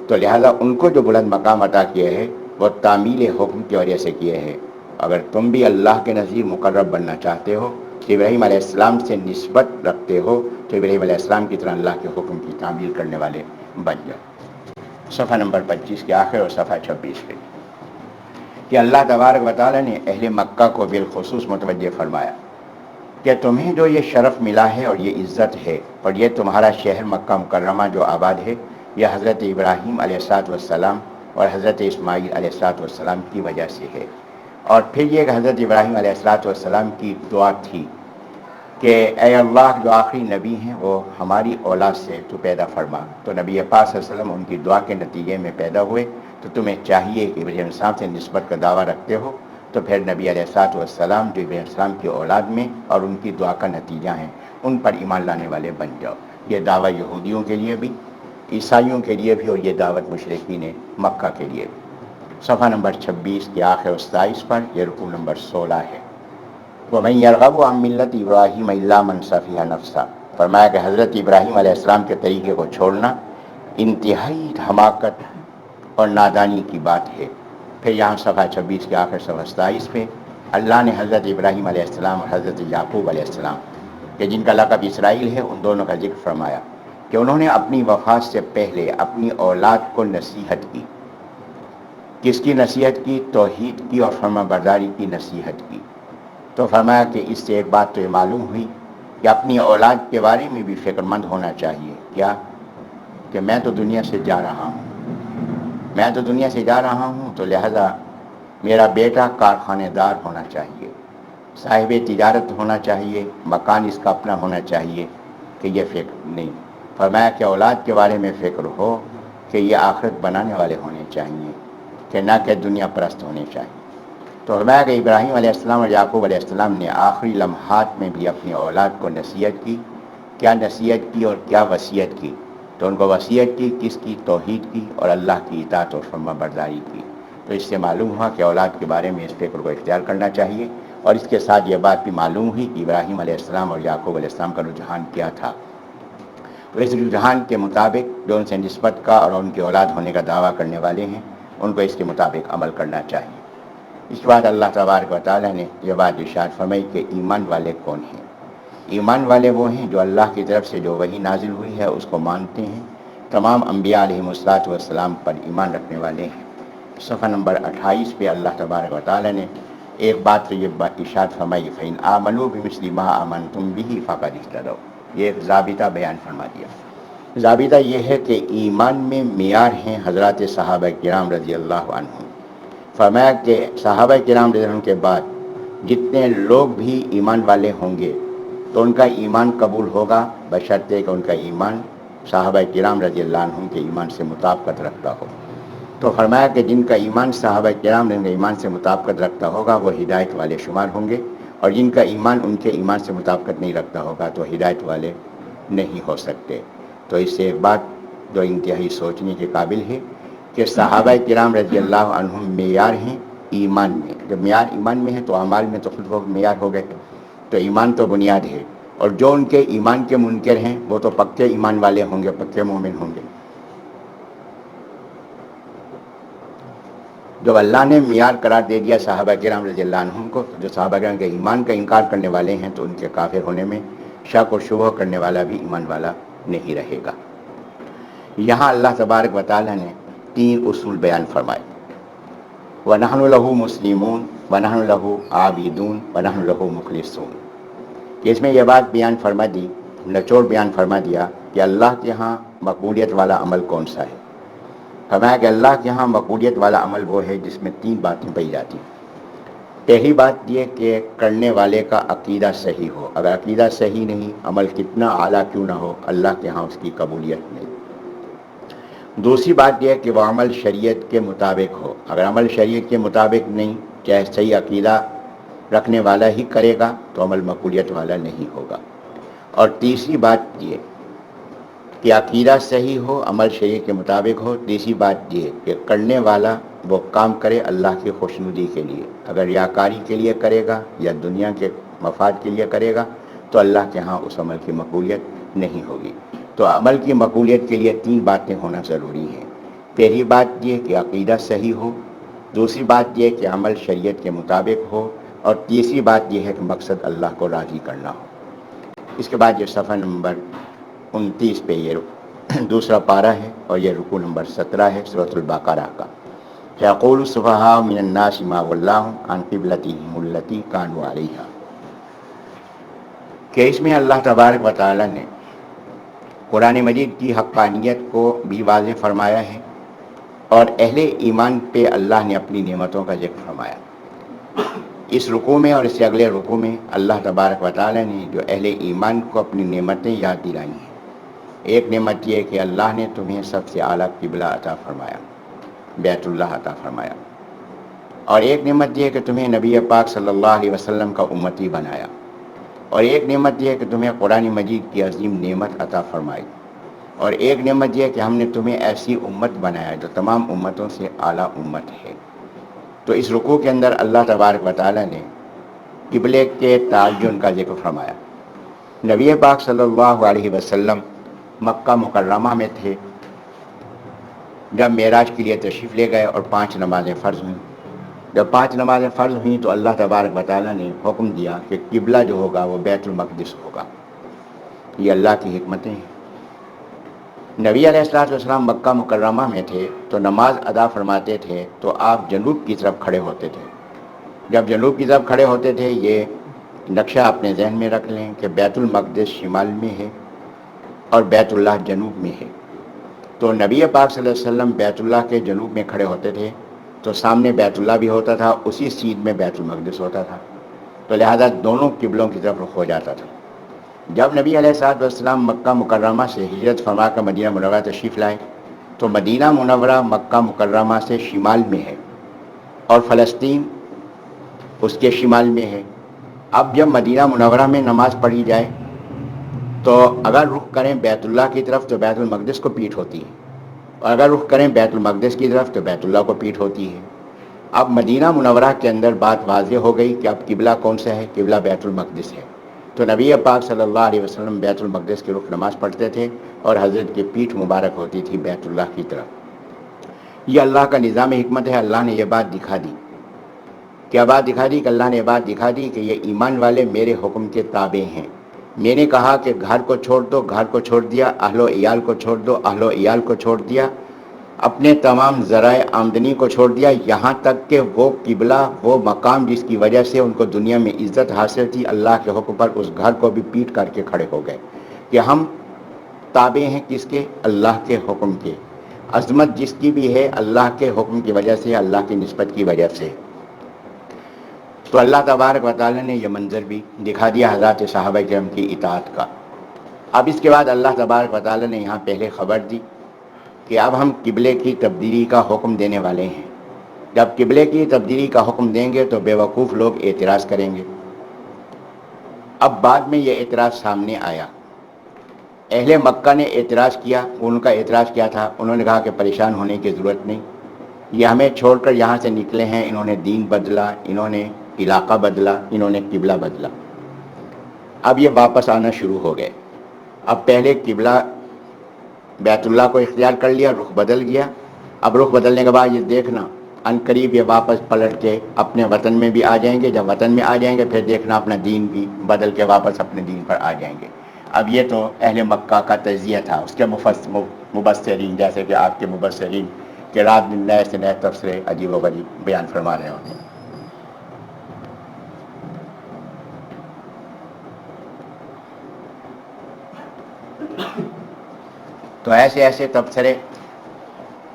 تو لہذا ان کو جو بلند مقام عطا کیا ہے وہ تعمیل حکم کی وجہ سے کیے ہیں. اگر تم بھی اللہ کے نزدیک مقرب بننا چاہتے ہو تو ابراہیم علیہ السلام سے نسبت رکھتے ہو تو ابراہیم علیہ السلام کی طرح اللہ کے حکم کی تعمیل کرنے والے بن جاؤ. صفحہ نمبر 25 کے آخر اور صفحہ 26 پہ کہ اللہ تبارک و تعالیٰ نے اہل مکہ کو بالخصوص متوجہ فرمایا کہ تمہیں جو یہ شرف ملا ہے اور یہ عزت ہے اور یہ تمہارا شہر مکہ مکرمہ جو آباد ہے یہ حضرت ابراہیم علیہ السلام اور حضرت اسماعیل علیہ السلام کی وجہ سے ہے. اور پھر یہ کہ حضرت ابراہیم علیہ السلام کی دعا تھی کہ اے اللہ جو آخری نبی ہیں وہ ہماری اولاد سے تو پیدا فرما. تو نبی پاک صلی اللہ علیہ وسلم ان کی دعا کے نتیجے میں پیدا ہوئے. تو تمہیں چاہیے کہ ابراہیم السلام سے نسبت کا دعویٰ رکھتے ہو تو پھر نبی علیہ السلام جو ابراہیم السلام کی اولاد میں اور ان کی دعا کا نتیجہ ہیں ان پر ایمان لانے والے بن جاؤ. یہ دعویٰ یہودیوں کے لیے بھی عیسائیوں کے لیے بھی اور یہ دعوت مشرکین مکہ کے لیے بھی. صفحہ نمبر 26 کے آخر 27 پر یہ رکوع نمبر 16 ہے. وَمَن يَرْغَبُ عَن مِّلَّةِ إِبْرَاهِيمَ إِلَّا مَن سَفِهَ نَفْسَهُ. فرمایا کہ حضرت ابراہیم علیہ السلام کے طریقے کو چھوڑنا انتہائی حماقت اور نادانی کی بات ہے. پھر یہاں صفحہ 26 کے آخر صفحہ 27 پہ اللہ نے حضرت ابراہیم علیہ السلام اور حضرت یعقوب علیہ السلام کہ جن کا لقب اسرائیل ہے ان دونوں کا ذکر فرمایا کہ انہوں نے اپنی وفات سے پہلے اپنی اولاد کو نصیحت کی. کس کی نصیحت کی؟ توحید کی اور فرما برداری کی نصیحت کی. تو فرمایا کہ اس سے ایک بات تو یہ معلوم ہوئی کہ اپنی اولاد کے بارے میں بھی فکر مند ہونا چاہیے. کیا؟ کہ میں تو دنیا سے جا رہا ہوں تو لہذا میرا بیٹا کارخانے دار ہونا چاہیے, صاحب تجارت ہونا چاہیے, مکان اس کا اپنا ہونا چاہیے. کہ یہ فکر نہیں. فرمایا کہ اولاد کے بارے میں فکر ہو کہ یہ آخرت بنانے والے ہونے چاہیے کہ نہ کہ دنیا پرست ہونے چاہیے. تو فرمایا کہ ابراہیم علیہ السلام اور یعقوب علیہ السلام نے آخری لمحات میں بھی اپنی اولاد کو نصیحت کی. کیا نصیحت کی اور کیا وصیت کی؟ تو ان کو وصیت کی کس کی؟ توحید کی اور اللہ کی اطاعت اور فرما برداری کی. تو اس سے معلوم ہوا کہ اولاد کے بارے میں اس فکر کو اختیار کرنا چاہیے. اور اس کے ساتھ یہ بات بھی معلوم ہوئی کہ ابراہیم علیہ السلام اور یعقوب علیہ السلام کا رجحان کیا تھا. تو اس رجحان کے مطابق جو ان سے نسبت کا اور ان کی اولاد ہونے کا دعویٰ کرنے والے ہیں ان کو اس کے مطابق عمل کرنا چاہیے. اس کے بعد اللہ تبارک و تعالیٰ نے یہ بات ارشاد فرمائی کہ ایمان والے کون ہیں؟ ایمان والے وہ ہیں جو اللہ کی طرف سے جو وحی نازل ہوئی ہے اس کو مانتے ہیں, تمام انبیاء علیہم السلام پر ایمان رکھنے والے ہیں. صفحہ نمبر 28 پہ اللہ تبارک و تعالیٰ نے ایک بات تو یہ ارشاد فرمائی فَإِنْ آمَنُوا بِمِثْلِ مَا آمَنْتُمْ بِهِ فَقَدِ اهْتَدَوْا. یہ ایک ضابطہ بیان فرما دیا. ضابطہ یہ ہے کہ ایمان میں معیار ہیں حضرات صحابہ کرام رضی اللہ عنہ. فرمایا کہ صحابہ کرام رضی اللہ عنہ کے بعد جتنے لوگ بھی ایمان والے ہوں گے تو ان کا ایمان قبول ہوگا بشرطے کہ ان کا ایمان صحابہ کرام رضی اللہ عنہ کے ایمان سے مطابقت رکھتا ہو. تو فرمایا کہ جن کا ایمان صحابہ کرام کے ایمان سے مطابقت رکھتا ہوگا وہ ہدایت والے شمار ہوں گے, اور جن کا ایمان ان کے ایمان سے مطابقت نہیں رکھتا ہوگا تو ہدایت والے نہیں ہو سکتے. تو اس سے ایک بات جو انتہائی سوچنے کے قابل ہے کہ صحابہ کرام رضی اللہ عنہم معیار ہیں ایمان میں. جب معیار ایمان میں ہے تو اعمال میں تو خود وہ معیار ہو گئے. تو ایمان تو بنیاد ہے, اور جو ان کے ایمان کے منکر ہیں وہ تو پکے ایمان والے ہوں گے, پکے مومن ہوں گے. جب اللہ نے معیار قرار دے دیا صحابہ کرام رضی اللہ عنہم کو, جو صحابہ کرام کے ایمان کا انکار کرنے والے ہیں تو ان کے کافر ہونے میں شک و شبہ کرنے والا بھی ایمان والا نہیں رہے گا. یہاں اللہ تبارک و تعالیٰ نے 3 اصول بیان فرمائے. وَنَحْنُ لَهُ مُسْلِمُونَ وَنَحْنُ لَهُ عَابِدُونَ وَنَحْنُ لَهُ مُخْلِصُونَ. اس میں یہ بات بیان فرما دی, نچوڑ بیان فرما دیا کہ اللہ کے ہاں مقبولیت والا عمل کون سا ہے. فرمایا کہ اللہ کے ہاں مقبولیت والا عمل وہ ہے جس میں 3 باتیں پائی جاتی ہیں. پہلی بات یہ کہ کرنے والے کا عقیدہ صحیح ہو. اگر عقیدہ صحیح نہیں, عمل کتنا اعلیٰ کیوں نہ ہو, اللہ کے ہاں اس کی قبولیت نہیں. دوسری بات یہ کہ وہ عمل شریعت کے مطابق ہو. اگر عمل شریعت کے مطابق نہیں, چاہے صحیح عقیدہ رکھنے والا ہی کرے گا تو عمل مقبولیت والا نہیں ہوگا. اور تیسری بات یہ کہ عقیدہ صحیح ہو, عمل شریعت کے مطابق ہو. تیسری بات یہ کہ کرنے والا وہ کام کرے اللہ کی خوشنودی کے لیے. اگر ریاکاری کے لیے کرے گا یا دنیا کے مفاد کے لیے کرے گا تو اللہ کے ہاں اس عمل کی مقبولیت نہیں ہوگی۔ تو عمل کی مقبولیت کے لیے 3 باتیں ہونا ضروری ہیں۔ پہلی بات یہ کہ عقیدہ صحیح ہو، دوسری بات یہ کہ عمل شریعت کے مطابق ہو، اور تیسری بات یہ ہے کہ مقصد اللہ کو راضی کرنا ہو۔ اس کے بعد یہ صفحہ نمبر 29 پہ یہ دوسرا پارہ ہے، اور یہ رکوع نمبر 17 ہے سورۃ البقرہ کا۔ یقول السفہاء من الناس ما ولاھم عن قبلتہم التی کانوا علیہا، کہ اس میں اللہ تبارک و تعالی نے قرآن مجید کی حقانیت کو بھی واضح فرمایا ہے، اور اہل ایمان پہ اللہ نے اپنی نعمتوں کا ذکر فرمایا۔ اس رکوع میں اور اس سے اگلے رکوع میں اللہ تبارک و تعالی نے جو اہل ایمان کو اپنی نعمتیں یاد دلائی ہیں۔ ایک نعمت یہ کہ اللہ نے تمہیں سب سے اعلیٰ قبلہ عطا فرمایا، بیت اللہ عطا فرمایا، اور ایک نعمت یہ کہ تمہیں نبی پاک صلی اللہ علیہ وسلم کا امتی بنایا، اور ایک نعمت یہ کہ تمہیں قرآن مجید کی عظیم نعمت عطا فرمائی، اور ایک نعمت یہ کہ ہم نے تمہیں ایسی امت بنایا جو تمام امتوں سے اعلیٰ امت ہے۔ تو اس رکوع کے اندر اللہ تبارک و تعالی نے قبلے کے تعین کا ذکر فرمایا۔ نبی پاک صلی اللہ علیہ وسلم مکہ مکرمہ میں تھے جب معراج کے لیے تشریف لے گئے اور 5 نمازیں فرض ہوئیں۔ جب 5 نمازیں فرض ہوئیں تو اللہ تبارک و تعالی نے حکم دیا کہ قبلہ جو ہوگا وہ بیت المقدس ہوگا۔ یہ اللہ کی حکمتیں ہیں۔ نبی علیہ السلام مکہ مکرمہ میں تھے تو نماز ادا فرماتے تھے تو آپ جنوب کی طرف کھڑے ہوتے تھے۔ جب جنوب کی طرف کھڑے ہوتے تھے، یہ نقشہ اپنے ذہن میں رکھ لیں کہ بیت المقدس شمال میں ہے اور بیت اللہ جنوب میں ہے۔ تو نبی پاک صلی اللہ علیہ وسلم بیت اللہ کے جنوب میں کھڑے ہوتے تھے تو سامنے بیت اللہ بھی ہوتا تھا، اسی سیدھ میں بیت المقدس ہوتا تھا، تو لہذا دونوں قبلوں کی طرف رخ ہو جاتا تھا۔ جب نبی علیہ السلام مکہ مکرمہ سے ہجرت فرما کر مدینہ منورہ تشریف لائے تو مدینہ منورہ مکہ مکرمہ سے شمال میں ہے اور فلسطین اس کے شمال میں ہے۔ اب جب مدینہ منورہ میں نماز پڑھی جائے تو اگر رخ کریں بیت اللہ کی طرف تو بیت المقدس کو پیٹھ ہوتی ہے، اور اگر رخ کریں بیت المقدس کی طرف تو بیت اللہ کو پیٹھ ہوتی ہے۔ اب مدینہ منورہ کے اندر بات واضح ہو گئی کہ اب قبلہ کون سا ہے، قبلہ بیت المقدس ہے۔ تو نبی پاک صلی اللہ علیہ وسلم بیت المقدس کی رخ نماز پڑھتے تھے اور حضرت کی پیٹھ مبارک ہوتی تھی بیت اللہ کی طرف۔ یہ اللہ کا نظام حکمت ہے۔ اللہ نے یہ بات دکھا دی، کیا بات دکھا دی کہ اللہ نے یہ بات دکھا دی کہ یہ ایمان والے میرے حکم کے تابع ہیں۔ میں نے کہا کہ گھر کو چھوڑ دو، گھر کو چھوڑ دیا، اہل و عیال کو چھوڑ دو، اہل و عیال کو چھوڑ دیا، اپنے تمام ذرائع آمدنی کو چھوڑ دیا، یہاں تک کہ وہ قبلہ، وہ مقام جس کی وجہ سے ان کو دنیا میں عزت حاصل تھی، اللہ کے حکم پر اس گھر کو بھی پیٹ کر کے کھڑے ہو گئے کہ ہم تابع ہیں کس کے، اللہ کے حکم کے۔ عظمت جس کی بھی ہے اللہ کے حکم کی وجہ سے، اللہ کی نسبت کی وجہ سے۔ تو اللہ تبارک و تعالی نے یہ منظر بھی دکھا دیا حضرات صحابہ کرام کی اطاعت کا۔ اب اس کے بعد اللہ تبارک و تعالی نے یہاں پہلے خبر دی کہ اب ہم قبلے کی تبدیلی کا حکم دینے والے ہیں۔ جب قبلے کی تبدیلی کا حکم دیں گے تو بے وقوف لوگ اعتراض کریں گے۔ اب بعد میں یہ اعتراض سامنے آیا۔ اہل مکہ نے اعتراض کیا۔ ان کا اعتراض کیا تھا؟ انہوں نے کہا کہ پریشان ہونے کی ضرورت نہیں، یہ ہمیں چھوڑ کر یہاں سے نکلے ہیں، انہوں نے دین بدلا، انہوں نے علاقہ بدلا، انہوں نے قبلہ بدلا۔ اب یہ واپس آنا شروع ہو گئے۔ اب پہلے قبلہ بیت اللہ کو اختیار کر لیا، رخ بدل گیا۔ اب رخ بدلنے کے بعد یہ دیکھنا ان قریب یہ واپس پلٹ کے اپنے وطن میں بھی آ جائیں گے۔ جب وطن میں آ جائیں گے پھر دیکھنا اپنا دین بھی بدل کے واپس اپنے دین پر آ جائیں گے۔ اب یہ تو اہل مکہ کا تجزیہ تھا۔ اس کے مبصرین جیسے کہ آپ کے مبصرین کہ رات دن نئے سے نئے تبصرے عجیب و غریب بیان فرما رہے ہوتے ہیں۔ تو ایسے ایسے تبصرے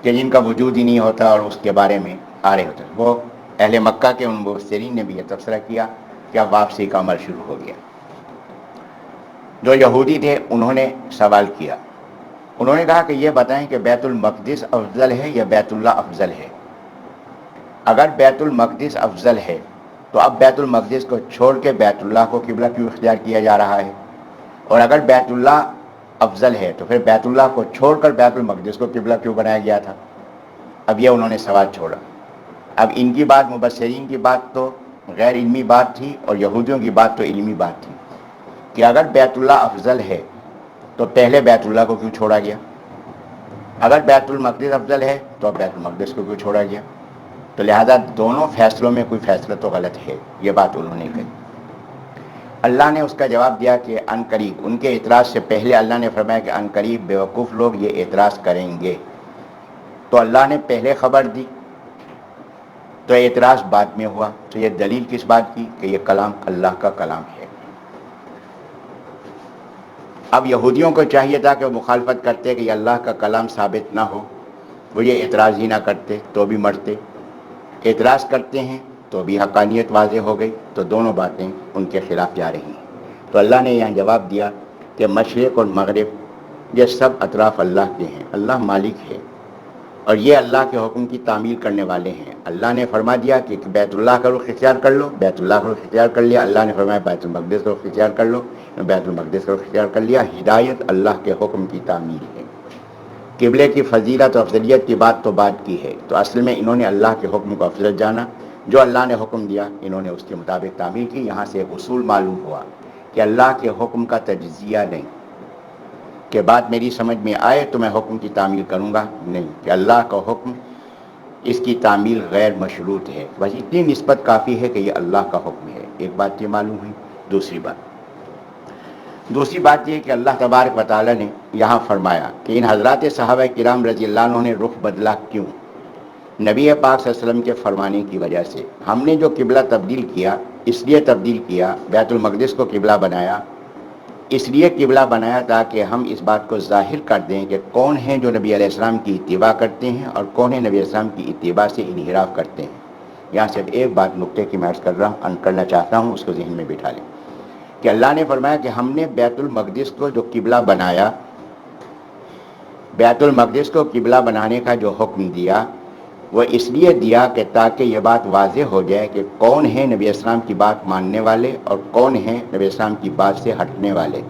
کہ جن کا وجود ہی نہیں ہوتا اور اس کے بارے میں آ رہے ہوتے، وہ اہل مکہ کے ان مبصرین نے بھی یہ تبصرہ کیا کہ اب واپسی کا عمل شروع ہو گیا۔ جو یہودی تھے انہوں نے سوال کیا، انہوں نے کہا کہ یہ بتائیں کہ بیت المقدس افضل ہے یا بیت اللہ افضل ہے؟ اگر بیت المقدس افضل ہے تو اب بیت المقدس کو چھوڑ کے بیت اللہ کو قبلہ کیوں اختیار کیا جا رہا ہے؟ اور اگر بیت اللہ افضل ہے تو پھر بیت اللہ کو چھوڑ کر بیت المقدس کو قبلہ کیوں بنایا گیا تھا؟ اب یہ انہوں نے سوال چھوڑا۔ اب ان کی بات، مبصرین کی بات تو غیر علمی بات تھی، اور یہودیوں کی بات تو علمی بات تھی کہ اگر بیت اللہ افضل ہے تو پہلے بیت اللہ کو کیوں چھوڑا گیا، اگر بیت المقدس افضل ہے تو اب بیت المقدس کو کیوں چھوڑا گیا. تو لہذا دونوں فیصلوں میں کوئی فیصلہ تو غلط ہے، یہ بات انہوں نے کہی. اللہ نے اس کا جواب دیا کہ ان قریب، ان کے اعتراض سے پہلے اللہ نے فرمایا کہ ان قریب بیوقوف لوگ یہ اعتراض کریں گے. تو اللہ نے پہلے خبر دی تو اعتراض بعد میں ہوا. تو یہ دلیل کس بات کی کہ یہ کلام اللہ کا کلام ہے. اب یہودیوں کو چاہیے تھا کہ وہ مخالفت کرتے کہ یہ اللہ کا کلام ثابت نہ ہو، وہ یہ اعتراض ہی نہ کرتے تو بھی مرتے. اعتراض کرتے ہیں تو بھی حقانیت واضح ہو گئی. تو دونوں باتیں ان کے خلاف جا رہی ہیں. تو اللہ نے یہاں جواب دیا کہ مشرق اور مغرب یہ سب اطراف اللہ کے ہیں، اللہ مالک ہے، اور یہ اللہ کے حکم کی تعمیل کرنے والے ہیں. اللہ نے فرما دیا کہ بیت اللہ کا رخ اختیار کر لو، بیت اللہ کا رخ اختیار کر لیا. اللہ نے فرمایا بیت المقدس کا رخ اختیار کر لو، بیت المقدس کا رخ اختیار کر لیا. ہدایت اللہ کے حکم کی تعمیل ہے. قبلے کی فضیلت و افضلیت کی بات تو بات کی ہے. تو اصل میں انہوں نے اللہ کے حکم کو افضل جانا، جو اللہ نے حکم دیا انہوں نے اس کے مطابق تعمیل کی. یہاں سے ایک اصول معلوم ہوا کہ اللہ کے حکم کا تجزیہ نہیں کہ بات میری سمجھ میں آئے تو میں حکم کی تعمیل کروں گا، نہیں، کہ اللہ کا حکم اس کی تعمیل غیر مشروط ہے. بس اتنی نسبت کافی ہے کہ یہ اللہ کا حکم ہے. ایک بات یہ معلوم ہوئی. دوسری بات یہ کہ اللہ تبارک و تعالیٰ نے یہاں فرمایا کہ ان حضرات صحابہ کرام رضی اللہ عنہ نے رخ بدلا کیوں؟ نبی پاک صلی اللہ علیہ وسلم کے فرمانے کی وجہ سے. ہم نے جو قبلہ تبدیل کیا اس لیے تبدیل کیا، بیت المقدس کو قبلہ بنایا، اس لیے قبلہ بنایا تاکہ ہم اس بات کو ظاہر کر دیں کہ کون ہیں جو نبی علیہ السلام کی اتباع کرتے ہیں اور کون ہیں نبی علیہ السلام کی اتباع سے انحراف کرتے ہیں. یہاں صرف ایک بات نقطے کی میں عرض کرنا چاہتا ہوں، اس کو ذہن میں بٹھا لیں کہ اللہ نے فرمایا کہ ہم نے بیت المقدس کو جو قبلہ بنایا، بیت المقدس کو قبلہ بنانے کا جو حکم دیا وہ اس لیے دیا کہ تاکہ یہ بات واضح ہو جائے کہ کون ہیں نبی اسلام کی بات ماننے والے اور کون ہیں نبی اسلام کی بات سے ہٹنے والے.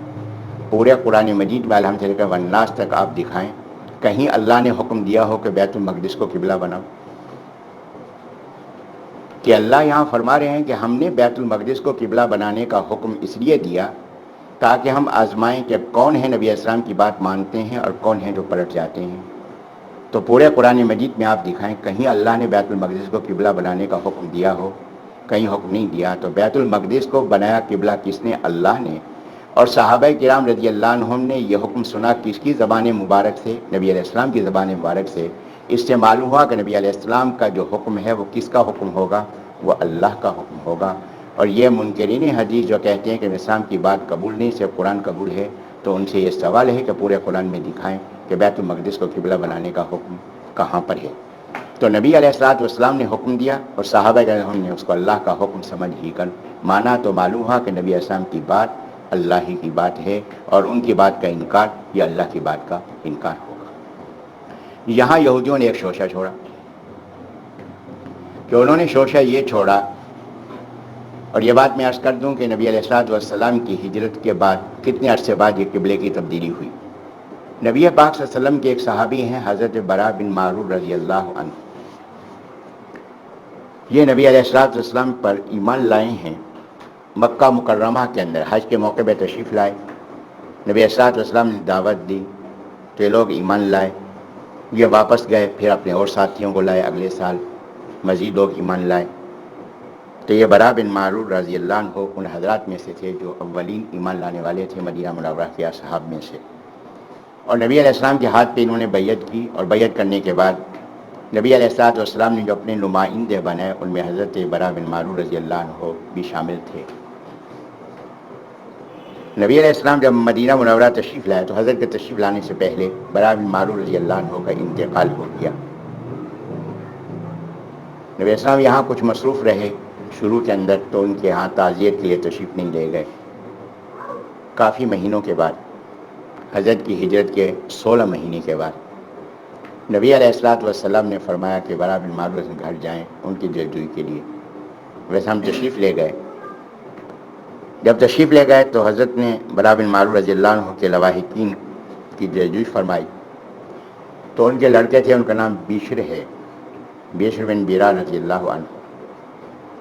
پورے قرآن مجید میں الحمد للہ والناس تک آپ دکھائیں کہیں اللہ نے حکم دیا ہو کہ بیت المقدس کو قبلہ بناؤ. کہ اللہ یہاں فرما رہے ہیں کہ ہم نے بیت المقدس کو قبلہ بنانے کا حکم اس لیے دیا تاکہ ہم آزمائیں کہ کون ہے نبی اسلام کی بات مانتے ہیں اور کون ہیں جو پلٹ جاتے ہیں. تو پورے قرآن مجید میں آپ دکھائیں کہیں اللہ نے بیت المقدس کو قبلہ بنانے کا حکم دیا ہو، کہیں حکم نہیں دیا. تو بیت المقدس کو بنایا قبلہ کس نے؟ اللہ نے. اور صحابہ کرام رضی اللہ عنہم نے یہ حکم سنا کس کی زبان مبارک سے؟ نبی علیہ السلام کی زبان مبارک سے. اس سے معلوم ہوا کہ نبی علیہ السلام کا جو حکم ہے وہ کس کا حکم ہوگا؟ وہ اللہ کا حکم ہوگا. اور یہ منکرین حدیث جو کہتے ہیں کہ اسلام کی بات قبول نہیں، صرف قرآن قبول ہے، تو ان سے یہ سوال ہے کہ پورے قرآن میں دکھائیں کہ بیت المقدس کو قبلہ بنانے کا حکم کہاں پر ہے. تو نبی علیہ الصلوۃ والسلام نے حکم دیا اور صحابہ کرام نے اس کو اللہ کا حکم سمجھ ہی کر مانا. تو معلوم ہوا کہ نبی علیہ السلام کی بات اللہ ہی کی بات ہے اور ان کی بات کا انکار یہ اللہ کی بات کا انکار ہوگا. یہاں یہودیوں نے ایک شوشہ چھوڑا کہ انہوں نے شوشہ یہ چھوڑا، اور یہ بات میں عرض کر دوں کہ نبی علیہ الصلوۃ والسلام کی ہجرت کے بعد کتنے عرصے بعد یہ قبلے کی تبدیلی ہوئی. نبی پاک صلی اللہ علیہ وسلم کے ایک صحابی ہیں حضرت برا بن معرور رضی اللہ عنہ. یہ نبی علیہ الصلوۃ والسلام پر ایمان لائے ہیں مکہ مکرمہ کے اندر. حج کے موقع پہ تشریف لائے، نبی علیہ الصلوۃ والسلام نے دعوت دی تو یہ لوگ ایمان لائے. یہ واپس گئے، پھر اپنے اور ساتھیوں کو لائے، اگلے سال مزید لوگ ایمان لائے. تو یہ برا بن معرور رضی اللہ عنہ ان حضرات میں سے تھے جو اولین ایمان لانے والے تھے مدینہ منورہ کے اصحاب میں سے. اور نبی علیہ السلام کے ہاتھ پہ انہوں نے بیعت کی، اور بیعت کرنے کے بعد نبی علیہ الصلوۃ والسلام نے جو اپنے نمائندے بنائے ان میں حضرت برا بن معرور رضی اللہ عنہ بھی شامل تھے. نبی علیہ السلام جب مدینہ منورہ تشریف لائے تو حضرت کے تشریف لانے سے پہلے برا بن معرور رضی اللہ عنہ کا انتقال ہو گیا. نبی علیہ السلام یہاں کچھ مصروف رہے شروع کے اندر، تو ان کے ہاں تعزیت کے لیے تشریف نہیں لے گئے. کافی مہینوں کے بعد، حضرت کی ہجرت کے 16 مہینے کے بعد، نبی علیہ الصلوۃ والسلام نے فرمایا کہ برا بن معرور کے گھر جائیں ان کی دلجوئی کے لیے. ویسے ہم تشریف لے گئے. جب تشریف لے گئے تو حضرت نے برا بن معرور رضی اللہ عنہ کے لواحقین کی دلجوئی فرمائی. تو ان کے لڑکے تھے، ان کا نام بیشر ہے، بیشر بن بیرا رضی اللہ عنہ.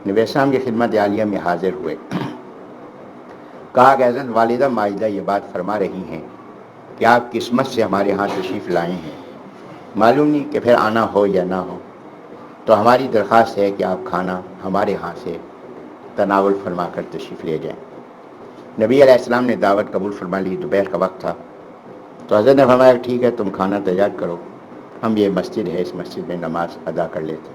نبی السلام کی خدمت عالیہ میں حاضر ہوئے. کہا کہ حضرت والدہ ماجدہ یہ بات فرما رہی ہیں کہ آپ قسمت سے ہمارے ہاں تشریف لائے ہیں، معلوم نہیں کہ پھر آنا ہو یا نہ ہو، تو ہماری درخواست ہے کہ آپ کھانا ہمارے ہاں سے تناول فرما کر تشریف لے جائیں. نبی علیہ السلام نے دعوت قبول فرما لی. دوپہر کا وقت تھا تو حضرت نے فرمایا ٹھیک ہے تم کھانا تیار کرو، ہم یہ مسجد ہے اس مسجد میں نماز ادا کر لیتے.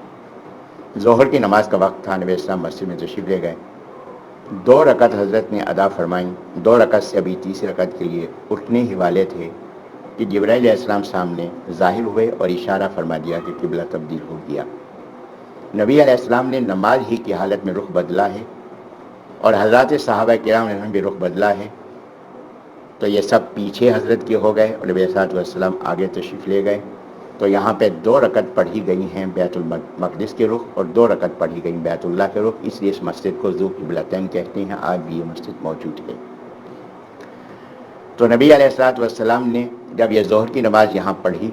ظہر کی نماز کا وقت تھا. نبی السلام مسجد میں تشریف لے گئے. 2 رکعت حضرت نے ادا فرمائیں. 2 رکعت سے ابھی تیسری رکعت کے لیے اٹھنے ہی والے تھے کہ جبرائیل علیہ السلام سامنے ظاہر ہوئے اور اشارہ فرما دیا کہ قبلہ تبدیل ہو گیا. نبی علیہ السلام نے نماز ہی کی حالت میں رخ بدلا ہے اور حضرات صحابہ کرام نے بھی رخ بدلا ہے. تو یہ سب پیچھے حضرت کے ہو گئے اور نبی علیہ السلام آگے تشریف لے گئے. تو یہاں پہ 2 رکعت پڑھی گئی ہیں بیت المقدس کے رخ اور 2 رکعت پڑھی گئی بیت اللہ کے رخ. اس لیے اس مسجد کو ذو قبلتین کہتے ہیں. آج بھی یہ مسجد موجود ہے. تو نبی علیہ السلام نے جب یہ ظہر کی نماز یہاں پڑھی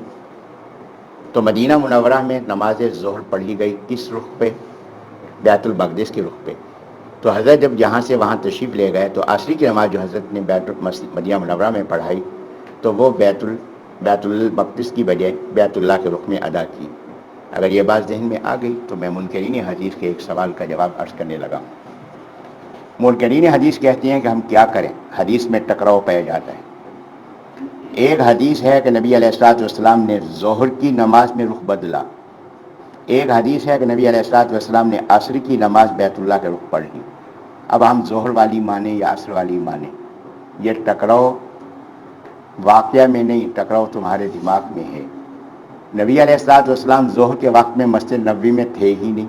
تو مدینہ منورہ میں نماز ظہر پڑھی گئی کس رخ پہ؟ بیت المقدس کے رخ پہ. تو حضرت جب یہاں سے وہاں تشریف لے گئے تو عصری کی نماز جو حضرت نے مدینہ منورہ میں پڑھائی تو وہ بیت المقدس کی بجائے بیت اللہ کے رخ میں ادا کی. اگر یہ بات ذہن میں آ گئی تو میں منکرین حدیث کے ایک سوال کا جواب عرض کرنے لگا. منکرین حدیث کہتے ہیں کہ ہم کیا کریں، حدیث میں ٹکراؤ پایا جاتا ہے. ایک حدیث ہے کہ نبی علیہ السلام نے ظہر کی نماز میں رخ بدلا. ایک حدیث ہے کہ نبی علیہ السلام نے عصر کی نماز بیت اللہ کے رخ پڑھی. اب ہم ظہر والی مانیں یا عصر والی مانیں، یہ ٹکراؤ واقعہ میں نہیں، ٹکراؤ تمہارے دماغ میں ہے. نبی علیہ السلام ظہر کے وقت میں مسجد نبوی میں تھے ہی نہیں،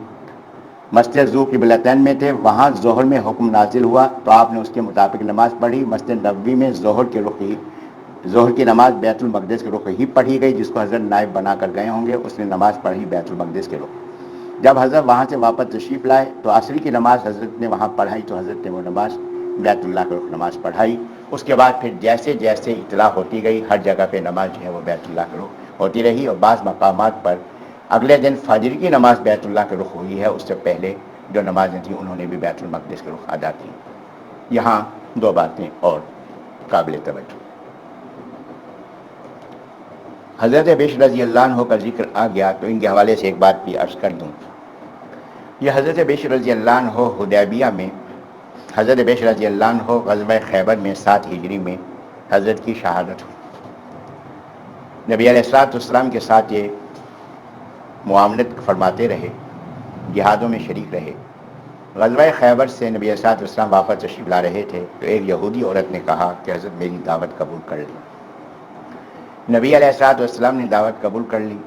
مسجد ذو قبلتین میں تھے. وہاں ظہر میں حکم نازل ہوا تو آپ نے اس کے مطابق نماز پڑھی. مسجد نبوی میں ظہر کی نماز بیت المقدس کے رخ ہی پڑھی گئی، جس کو حضرت نائب بنا کر گئے ہوں گے، اس نے نماز پڑھی بیت المقدس کے رخ. جب حضرت وہاں سے واپس تشریف لائے تو عصری کی نماز حضرت نے وہاں پڑھائی تو حضرت نے وہ نماز بیت اللہ کے رخ نماز پڑھائی. اس کے بعد پھر جیسے جیسے اطلاع ہوتی گئی ہر جگہ پہ نماز جو ہے وہ بیت اللہ کے رخ ہوتی رہی. اور بعض مقامات پر اگلے دن فجر کی نماز بیت اللہ کے رخ ہوئی ہے، اس سے پہلے جو نمازیں تھیں انہوں نے بھی بیت المقدس کے رخ ادا کی. یہاں 2 باتیں اور قابل توجہ. حضرت بشر رضی اللہ عنہ کا ذکر آ گیا تو ان کے حوالے سے ایک بات بھی عرض کر دوں. یہ حضرت بشر رضی اللہ عنہ حدیبیہ میں، حضرت بشر رضی اللہ عنہ غزوہ خیبر میں 7 ہجری میں حضرت کی شہادت ہوئی. نبی علیہ السلام کے ساتھ یہ معاملت فرماتے رہے، جہادوں میں شریک رہے. غزوہ خیبر سے نبی علیہ السلام واپس تشریف لا رہے تھے تو ایک یہودی عورت نے کہا کہ حضرت میری دعوت قبول کر لی. نبی علیہ السلام نے دعوت قبول کر لی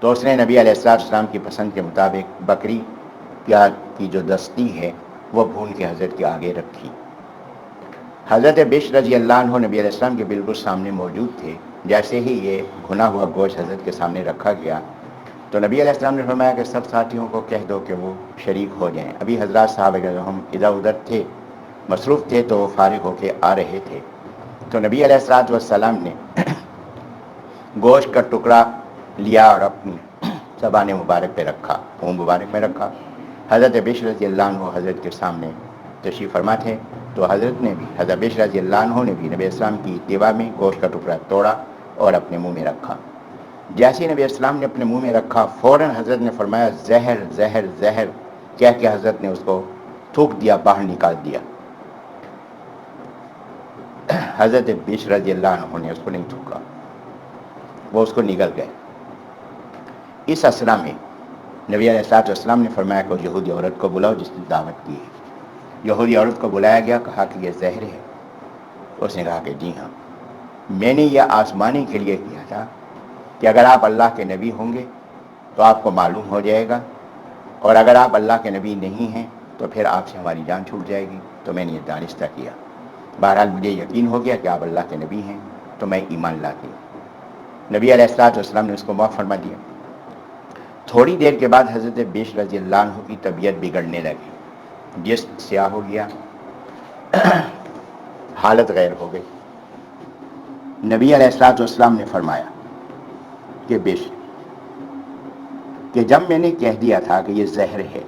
تو اس نے نبی علیہ السلام کی پسند کے مطابق بکری کی جو دستی ہے وہ بھون کے حضرت کے آگے رکھی. حضرت بشر رضی اللہ عنہ نبی علیہ السلام کے بالکل سامنے موجود تھے. جیسے ہی یہ بھنا ہوا گوشت حضرت کے سامنے رکھا گیا تو نبی علیہ السلام نے فرمایا کہ سب ساتھیوں کو کہہ دو کہ وہ شریک ہو جائیں. ابھی حضرات صاحب ہم ادھر ادھر تھے، مصروف تھے تو فارغ ہو کے آ رہے تھے. تو نبی علیہ السلام نے گوشت کا ٹکڑا لیا اور اپنی زبان مبارک پہ رکھا، منہ مبارک میں رکھا. حضرت بشر رضی اللہ عنہ حضرت کے سامنے تشریف فرما تھے تو حضرت نے بھی، حضرت بشر رضی اللہ عنہ نے بھی نبی السلام کی اتباع میں گوشت کا ٹکڑا توڑا اور اپنے منہ میں رکھا. جیسے نبی السلام نے اپنے منہ میں رکھا فوراً حضرت نے فرمایا زہر زہر زہر کہہ کے حضرت نے اس کو تھوک دیا، باہر نکال دیا. حضرت بشر رضی اللہ عنہ نے اس کو نہیں تھوکا، وہ اس کو نگل گئے. اس اسنا میں نبی علیہ السلام نے فرمایا کہ یہودی عورت کو بلاؤ جس نے دعوت کی ہے. یہودی عورت کو بلایا گیا، کہا کہ یہ زہر ہے. اس نے کہا کہ جی ہاں، میں نے یہ آزمانے کے لیے کیا تھا کہ اگر آپ اللہ کے نبی ہوں گے تو آپ کو معلوم ہو جائے گا، اور اگر آپ اللہ کے نبی نہیں ہیں تو پھر آپ سے ہماری جان چھوٹ جائے گی. تو میں نے یہ دانستہ کیا. بہرحال مجھے یقین ہو گیا کہ آپ اللہ کے نبی ہیں تو میں ایمان لاتی. نبی علیہ السلام نے اس کو معاف فرما دیا. تھوڑی دیر کے بعد حضرت بشر رضی اللہ عنہ کی طبیعت بگڑنے لگی، جسم سیاہ ہو گیا، حالت غیر ہو گئی. نبی علیہ السلام نے فرمایا کہ بشر، کہ جب میں نے کہہ دیا تھا کہ یہ زہر ہے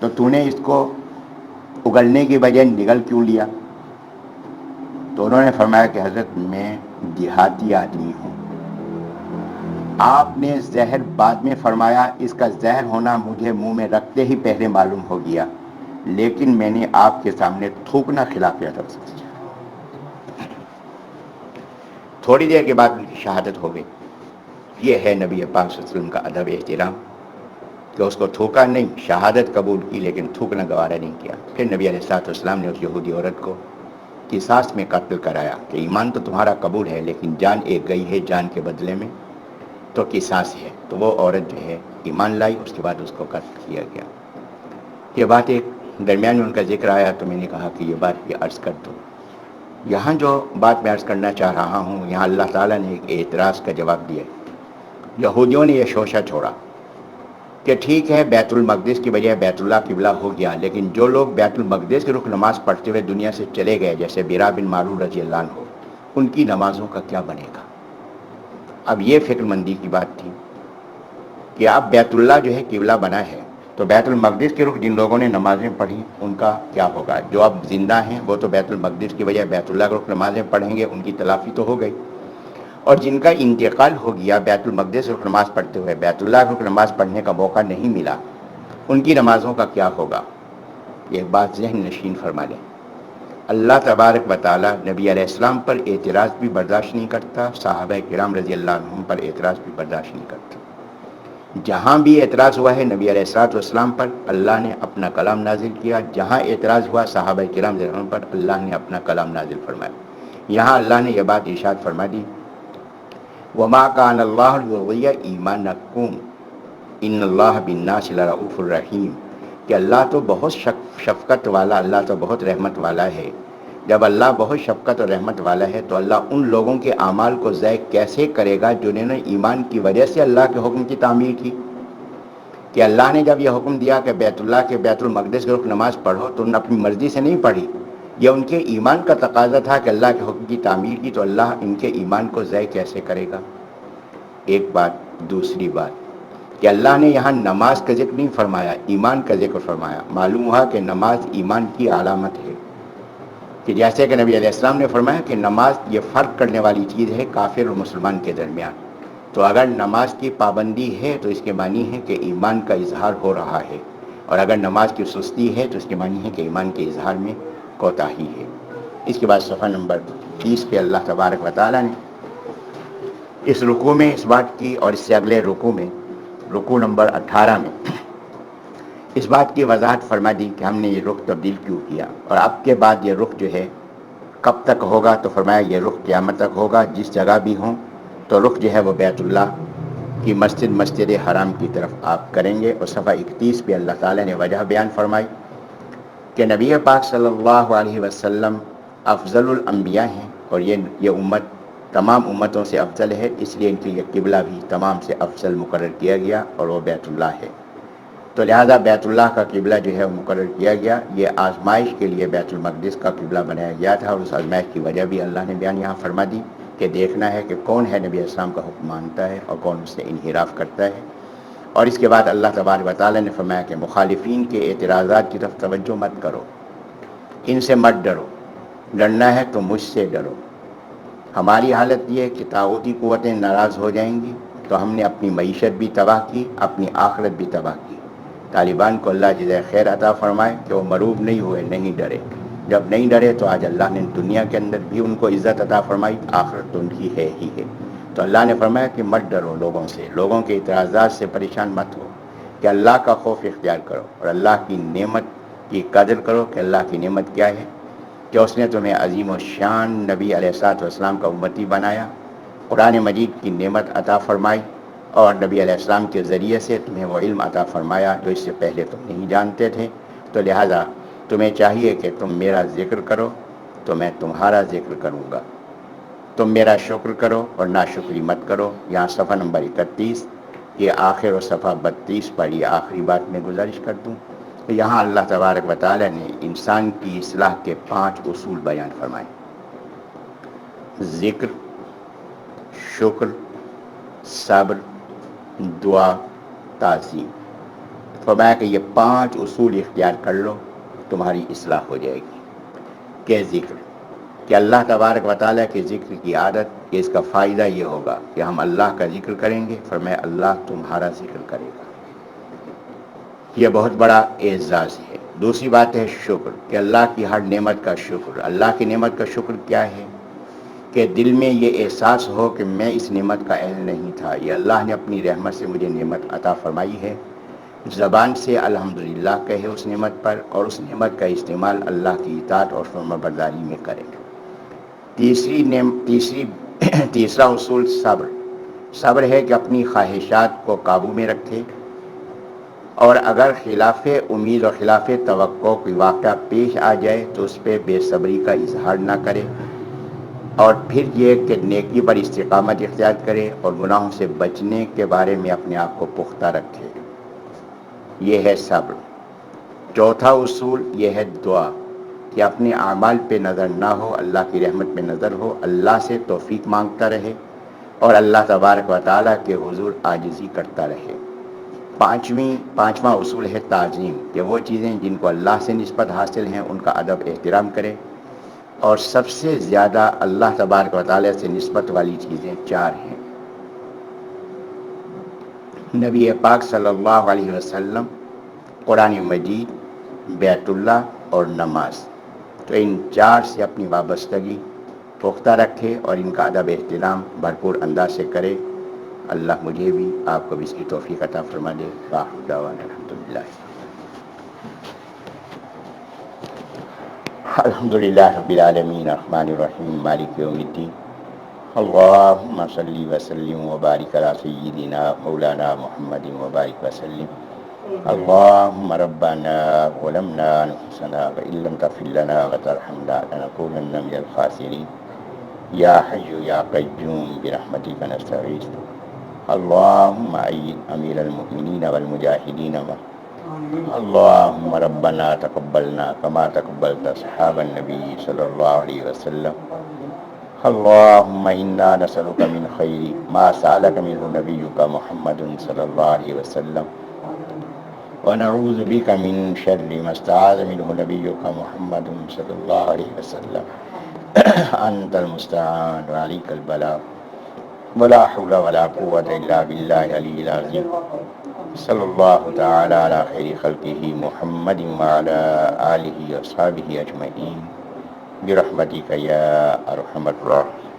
تو تو نے اس کو اگلنے کی بجائے نگل کیوں لیا؟ تو انہوں نے فرمایا کہ حضرت میں دیہاتی آدمی ہوں، آپ نے زہر بعد میں فرمایا، اس کا زہر ہونا مجھے منہ میں رکھتے ہی پہلے معلوم ہو گیا، لیکن میں نے آپ کے سامنے تھوکنا خلاف ادب سمجھا۔ تھوڑی دیر کے بعد ان کی شہادت ہو گئی۔ یہ ہے نبی پاک صلی اللہ علیہ وسلم کا ادب احترام کہ اس کو تھوکا نہیں، شہادت قبول کی لیکن تھوکنا گوارا نہیں کیا۔ پھر نبی علیہ الصلوۃ والسلام نے اس یہودی عورت کو قصاص میں قتل کرایا کہ ایمان تو تمہارا قبول ہے لیکن جان ایک گئی ہے، جان کے بدلے میں تو قصاص ہے۔ تو وہ عورت جو ہے ایمان لائی، اس کے بعد اس کو قتل کیا گیا۔ یہ بات ایک درمیان میں ان کا ذکر آیا تو میں نے کہا کہ یہ بات بھی عرض کر دوں۔ یہاں جو بات میں عرض کرنا چاہ رہا ہوں، یہاں اللہ تعالیٰ نے ایک اعتراض کا جواب دیا۔ یہودیوں نے یہ شوشہ چھوڑا کہ ٹھیک ہے بیت المقدس کی بجائے بیت اللہ قبلہ ہو گیا، لیکن جو لوگ بیت المقدس کے رخ نماز پڑھتے ہوئے دنیا سے چلے گئے، جیسے بیرا بن معرور رضی اللہ عنہ، ان کی نمازوں کا کیا بنے گا؟ اب یہ فکر مندی کی بات تھی کہ اب بیت اللہ جو ہے قبلہ بنا ہے، تو بیت المقدس کے رخ جن لوگوں نے نمازیں پڑھی ان کا کیا ہوگا؟ جو اب زندہ ہیں وہ تو بیت المقدس کی بجائے بیت اللہ کے رخ نمازیں پڑھیں گے، ان کی تلافی تو ہو گئی، اور جن کا انتقال ہو گیا بیت المقدس رخ نماز پڑھتے ہوئے بیت اللہ رخ نماز پڑھنے کا موقع نہیں ملا، ان کی نمازوں کا کیا ہوگا؟ یہ بات ذہن نشین فرما لیں۔ اللہ تبارک و تعالی نبی علیہ السلام پر اعتراض بھی برداشت نہیں کرتا، صحابہ کرام رضی اللہ عنہم پر اعتراض بھی برداشت نہیں کرتا۔ جہاں بھی اعتراض ہوا ہے نبی علیہ السلام پر، اللہ نے اپنا کلام نازل کیا، جہاں اعتراض ہوا صحابہ کرام رضی اللہ عنہم پر، اللہ نے اپنا کلام نازل فرمایا۔ یہاں اللہ نے یہ بات ارشاد فرما دی، وَمَا كَانَ اللَّهُ لِيُضِيعَ إِيمَانَكُمْ إِنَّ اللَّهَ بِالنَّاسِ لَرَءُوفٌ رَحِيمٌ، کہ اللہ تو بہت شفقت والا، اللہ تو بہت رحمت والا ہے۔ جب اللہ بہت شفقت اور رحمت والا ہے تو اللہ ان لوگوں کے اعمال کو ضائع کیسے کرے گا جنہوں نے ایمان کی وجہ سے اللہ کے حکم کی تعمیل کی؟ کہ اللہ نے جب یہ حکم دیا کہ بیت اللہ کے بیت المقدس کے رخ نماز پڑھو تو انہوں نے اپنی مرضی سے نہیں پڑھی، یہ ان کے ایمان کا تقاضا تھا کہ اللہ کے حکم کی تعمیل کی، تو اللہ ان کے ایمان کو ضائع کیسے کرے گا؟ ایک بات۔ دوسری بات کہ اللہ نے یہاں نماز کا ذکر نہیں فرمایا، ایمان کا ذکر فرمایا۔ معلوم ہوا کہ نماز ایمان کی علامت ہے، کہ جیسے کہ نبی علیہ السلام نے فرمایا کہ نماز یہ فرق کرنے والی چیز ہے کافر اور مسلمان کے درمیان، تو اگر نماز کی پابندی ہے تو اس کے معنی ہے کہ ایمان کا اظہار ہو رہا ہے، اور اگر نماز کی سستی ہے تو اس کے معنی ہے کہ ایمان کے اظہار میں کوتاہی ہے۔ اس کے بعد صفحہ نمبر 30 پہ اللہ تبارک و تعالیٰ نے اس رکوع میں اس بات کی، اور اس سے اگلے رکوع میں، رکوع نمبر 18 میں اس بات کی وضاحت فرما دی کہ ہم نے یہ رخ تبدیل کیوں کیا، اور اب کے بعد یہ رخ جو ہے کب تک ہوگا؟ تو فرمایا یہ رخ قیامت تک ہوگا، جس جگہ بھی ہوں تو رخ جو ہے وہ بیت اللہ کی مسجد حرام کی طرف آپ کریں گے۔ اور صفحہ 31 پہ اللہ تعالیٰ نے وجہ بیان فرمائی کہ نبی پاک صلی اللہ علیہ وسلم افضل الانبیاء ہیں، اور یہ امت تمام امتوں سے افضل ہے، اس لیے ان کے لیے قبلہ بھی تمام سے افضل مقرر کیا گیا، اور وہ بیت اللہ ہے۔ تو لہذا بیت اللہ کا قبلہ جو ہے وہ مقرر کیا گیا، یہ آزمائش کے لیے بیت المقدس کا قبلہ بنایا گیا تھا، اور اس آزمائش کی وجہ بھی اللہ نے بیان یہاں فرما دی کہ دیکھنا ہے کہ کون ہے نبی اسلام کا حکم مانتا ہے اور کون اس سے انحراف کرتا ہے۔ اور اس کے بعد اللہ تبارک و تعالیٰ نے فرمایا کہ مخالفین کے اعتراضات کی طرف توجہ مت کرو، ان سے مت ڈرو، ڈرنا ہے تو مجھ سے ڈرو۔ ہماری حالت یہ ہے کہ طاغوتی قوتیں ناراض ہو جائیں گی تو ہم نے اپنی معیشت بھی تباہ کی، اپنی آخرت بھی تباہ کی۔ طالبان کو اللہ جزائے خیر عطا فرمائے کہ وہ مروب نہیں ہوئے، نہیں ڈرے۔ جب نہیں ڈرے تو آج اللہ نے دنیا کے اندر بھی ان کو عزت عطا فرمائی، آخرت تو ان کی ہے ہی ہے۔ تو اللہ نے فرمایا کہ مت ڈرو لوگوں سے، لوگوں کے اعتراضات سے پریشان مت ہو، کہ اللہ کا خوف اختیار کرو اور اللہ کی نعمت کی قدر کرو کہ اللہ کی نعمت کیا ہے، کہ اس نے تمہیں عظیم و شان نبی علیہ الصلوۃ والسلام کا امتی بنایا، قرآن مجید کی نعمت عطا فرمائی، اور نبی علیہ السلام کے ذریعے سے تمہیں وہ علم عطا فرمایا جو اس سے پہلے تم نہیں جانتے تھے۔ تو لہٰذا تمہیں چاہیے کہ تم میرا ذکر کرو تو میں تمہارا ذکر کروں گا، تم میرا شکر کرو اور ناشکری مت کرو۔ یہاں صفحہ نمبر 31 یہ آخر و صفحہ 32 پر یہ آخری بات میں گزارش کر دوں۔ یہاں اللہ تبارک و تعالیٰ نے انسان کی اصلاح کے 5 اصول بیان فرمائے: ذکر، شکر، صبر، دعا، تعظیم۔ فرمایا کہ یہ 5 اصول اختیار کر لو تمہاری اصلاح ہو جائے گی. کہ ذکر، کہ اللہ تبارک و تعالیٰ کے ذکر کی عادت، کہ اس کا فائدہ یہ ہوگا کہ ہم اللہ کا ذکر کریں گے، فرمایا اللہ تمہارا ذکر کرے گا. یہ بہت بڑا اعزاز ہے. دوسری بات ہے شکر، کہ اللہ کی ہر نعمت کا شکر. اللہ کی نعمت کا شکر کیا ہے؟ کہ دل میں یہ احساس ہو کہ میں اس نعمت کا اہل نہیں تھا، یہ اللہ نے اپنی رحمت سے مجھے نعمت عطا فرمائی ہے. زبان سے الحمدللہ کہے اس نعمت پر، اور اس نعمت کا استعمال اللہ کی اطاعت اور فرمانبرداری میں کرے. تیسرا اصول صبر. صبر ہے کہ اپنی خواہشات کو قابو میں رکھے، اور اگر خلاف امید اور خلاف توقع کوئی واقعہ پیش آ جائے تو اس پہ بے صبری کا اظہار نہ کرے، اور پھر یہ کہ نیکی پر استقامت اختیار کرے اور گناہوں سے بچنے کے بارے میں اپنے آپ کو پختہ رکھے. یہ ہے صبر. چوتھا اصول یہ ہے دعا، کہ اپنے اعمال پہ نظر نہ ہو، اللہ کی رحمت پہ نظر ہو، اللہ سے توفیق مانگتا رہے اور اللہ تبارک و تعالیٰ کے حضور عاجزی کرتا رہے. پانچواں اصول ہے تعظیم، کہ وہ چیزیں جن کو اللہ سے نسبت حاصل ہیں ان کا ادب احترام کرے، اور سب سے زیادہ اللہ تبارک و تعالیٰ سے نسبت والی چیزیں 4 ہیں: نبی پاک صلی اللہ علیہ وسلم، قرآن مجید، بیت اللہ اور نماز. تو ان 4 سے اپنی وابستگی پختہ رکھے اور ان کا ادب احترام بھرپور انداز سے کرے. اللہ مجھے بھی آپ کو بھی اس کی توفیق عطا فرما دے. آخر دعوانا الحمدللہ. الحمدللہ رب العالمین الرحمن الرحیم مالک یوم الدین. اللہم صلی وسلم وبارک علی سیدنا مولانا محمد وبارک وسلم. اللہم ربنا ظلمنا انفسنا وإن لم تغفر لنا وترحمنا لنکونن من الخاسرین. یا حی یا قیوم برحمتک نستغیث. اللہم أيد امیر المؤمنین والمجاہدین. اللہم ربنا تقبلنا كما تقبلت اصحاب النبی صلی اللہ علیہ وسلم. اللہم انا نسألک من خیر ما سألک منہ نبیک محمد صلی اللہ علیہ وسلم، ونعوذ بک من شر ما استعاذ منہ نبیک محمد صلی اللہ علیہ وسلم. انت المستعان وعلیک البلاغ ولا حول ولا قوة الا باللہ العلی العظیم. صلی اللہ تعالی علی خیر خلقہ محمد وعلی آلہ واصحابہ اجمعین برحمتک یا ارحم الراحمین.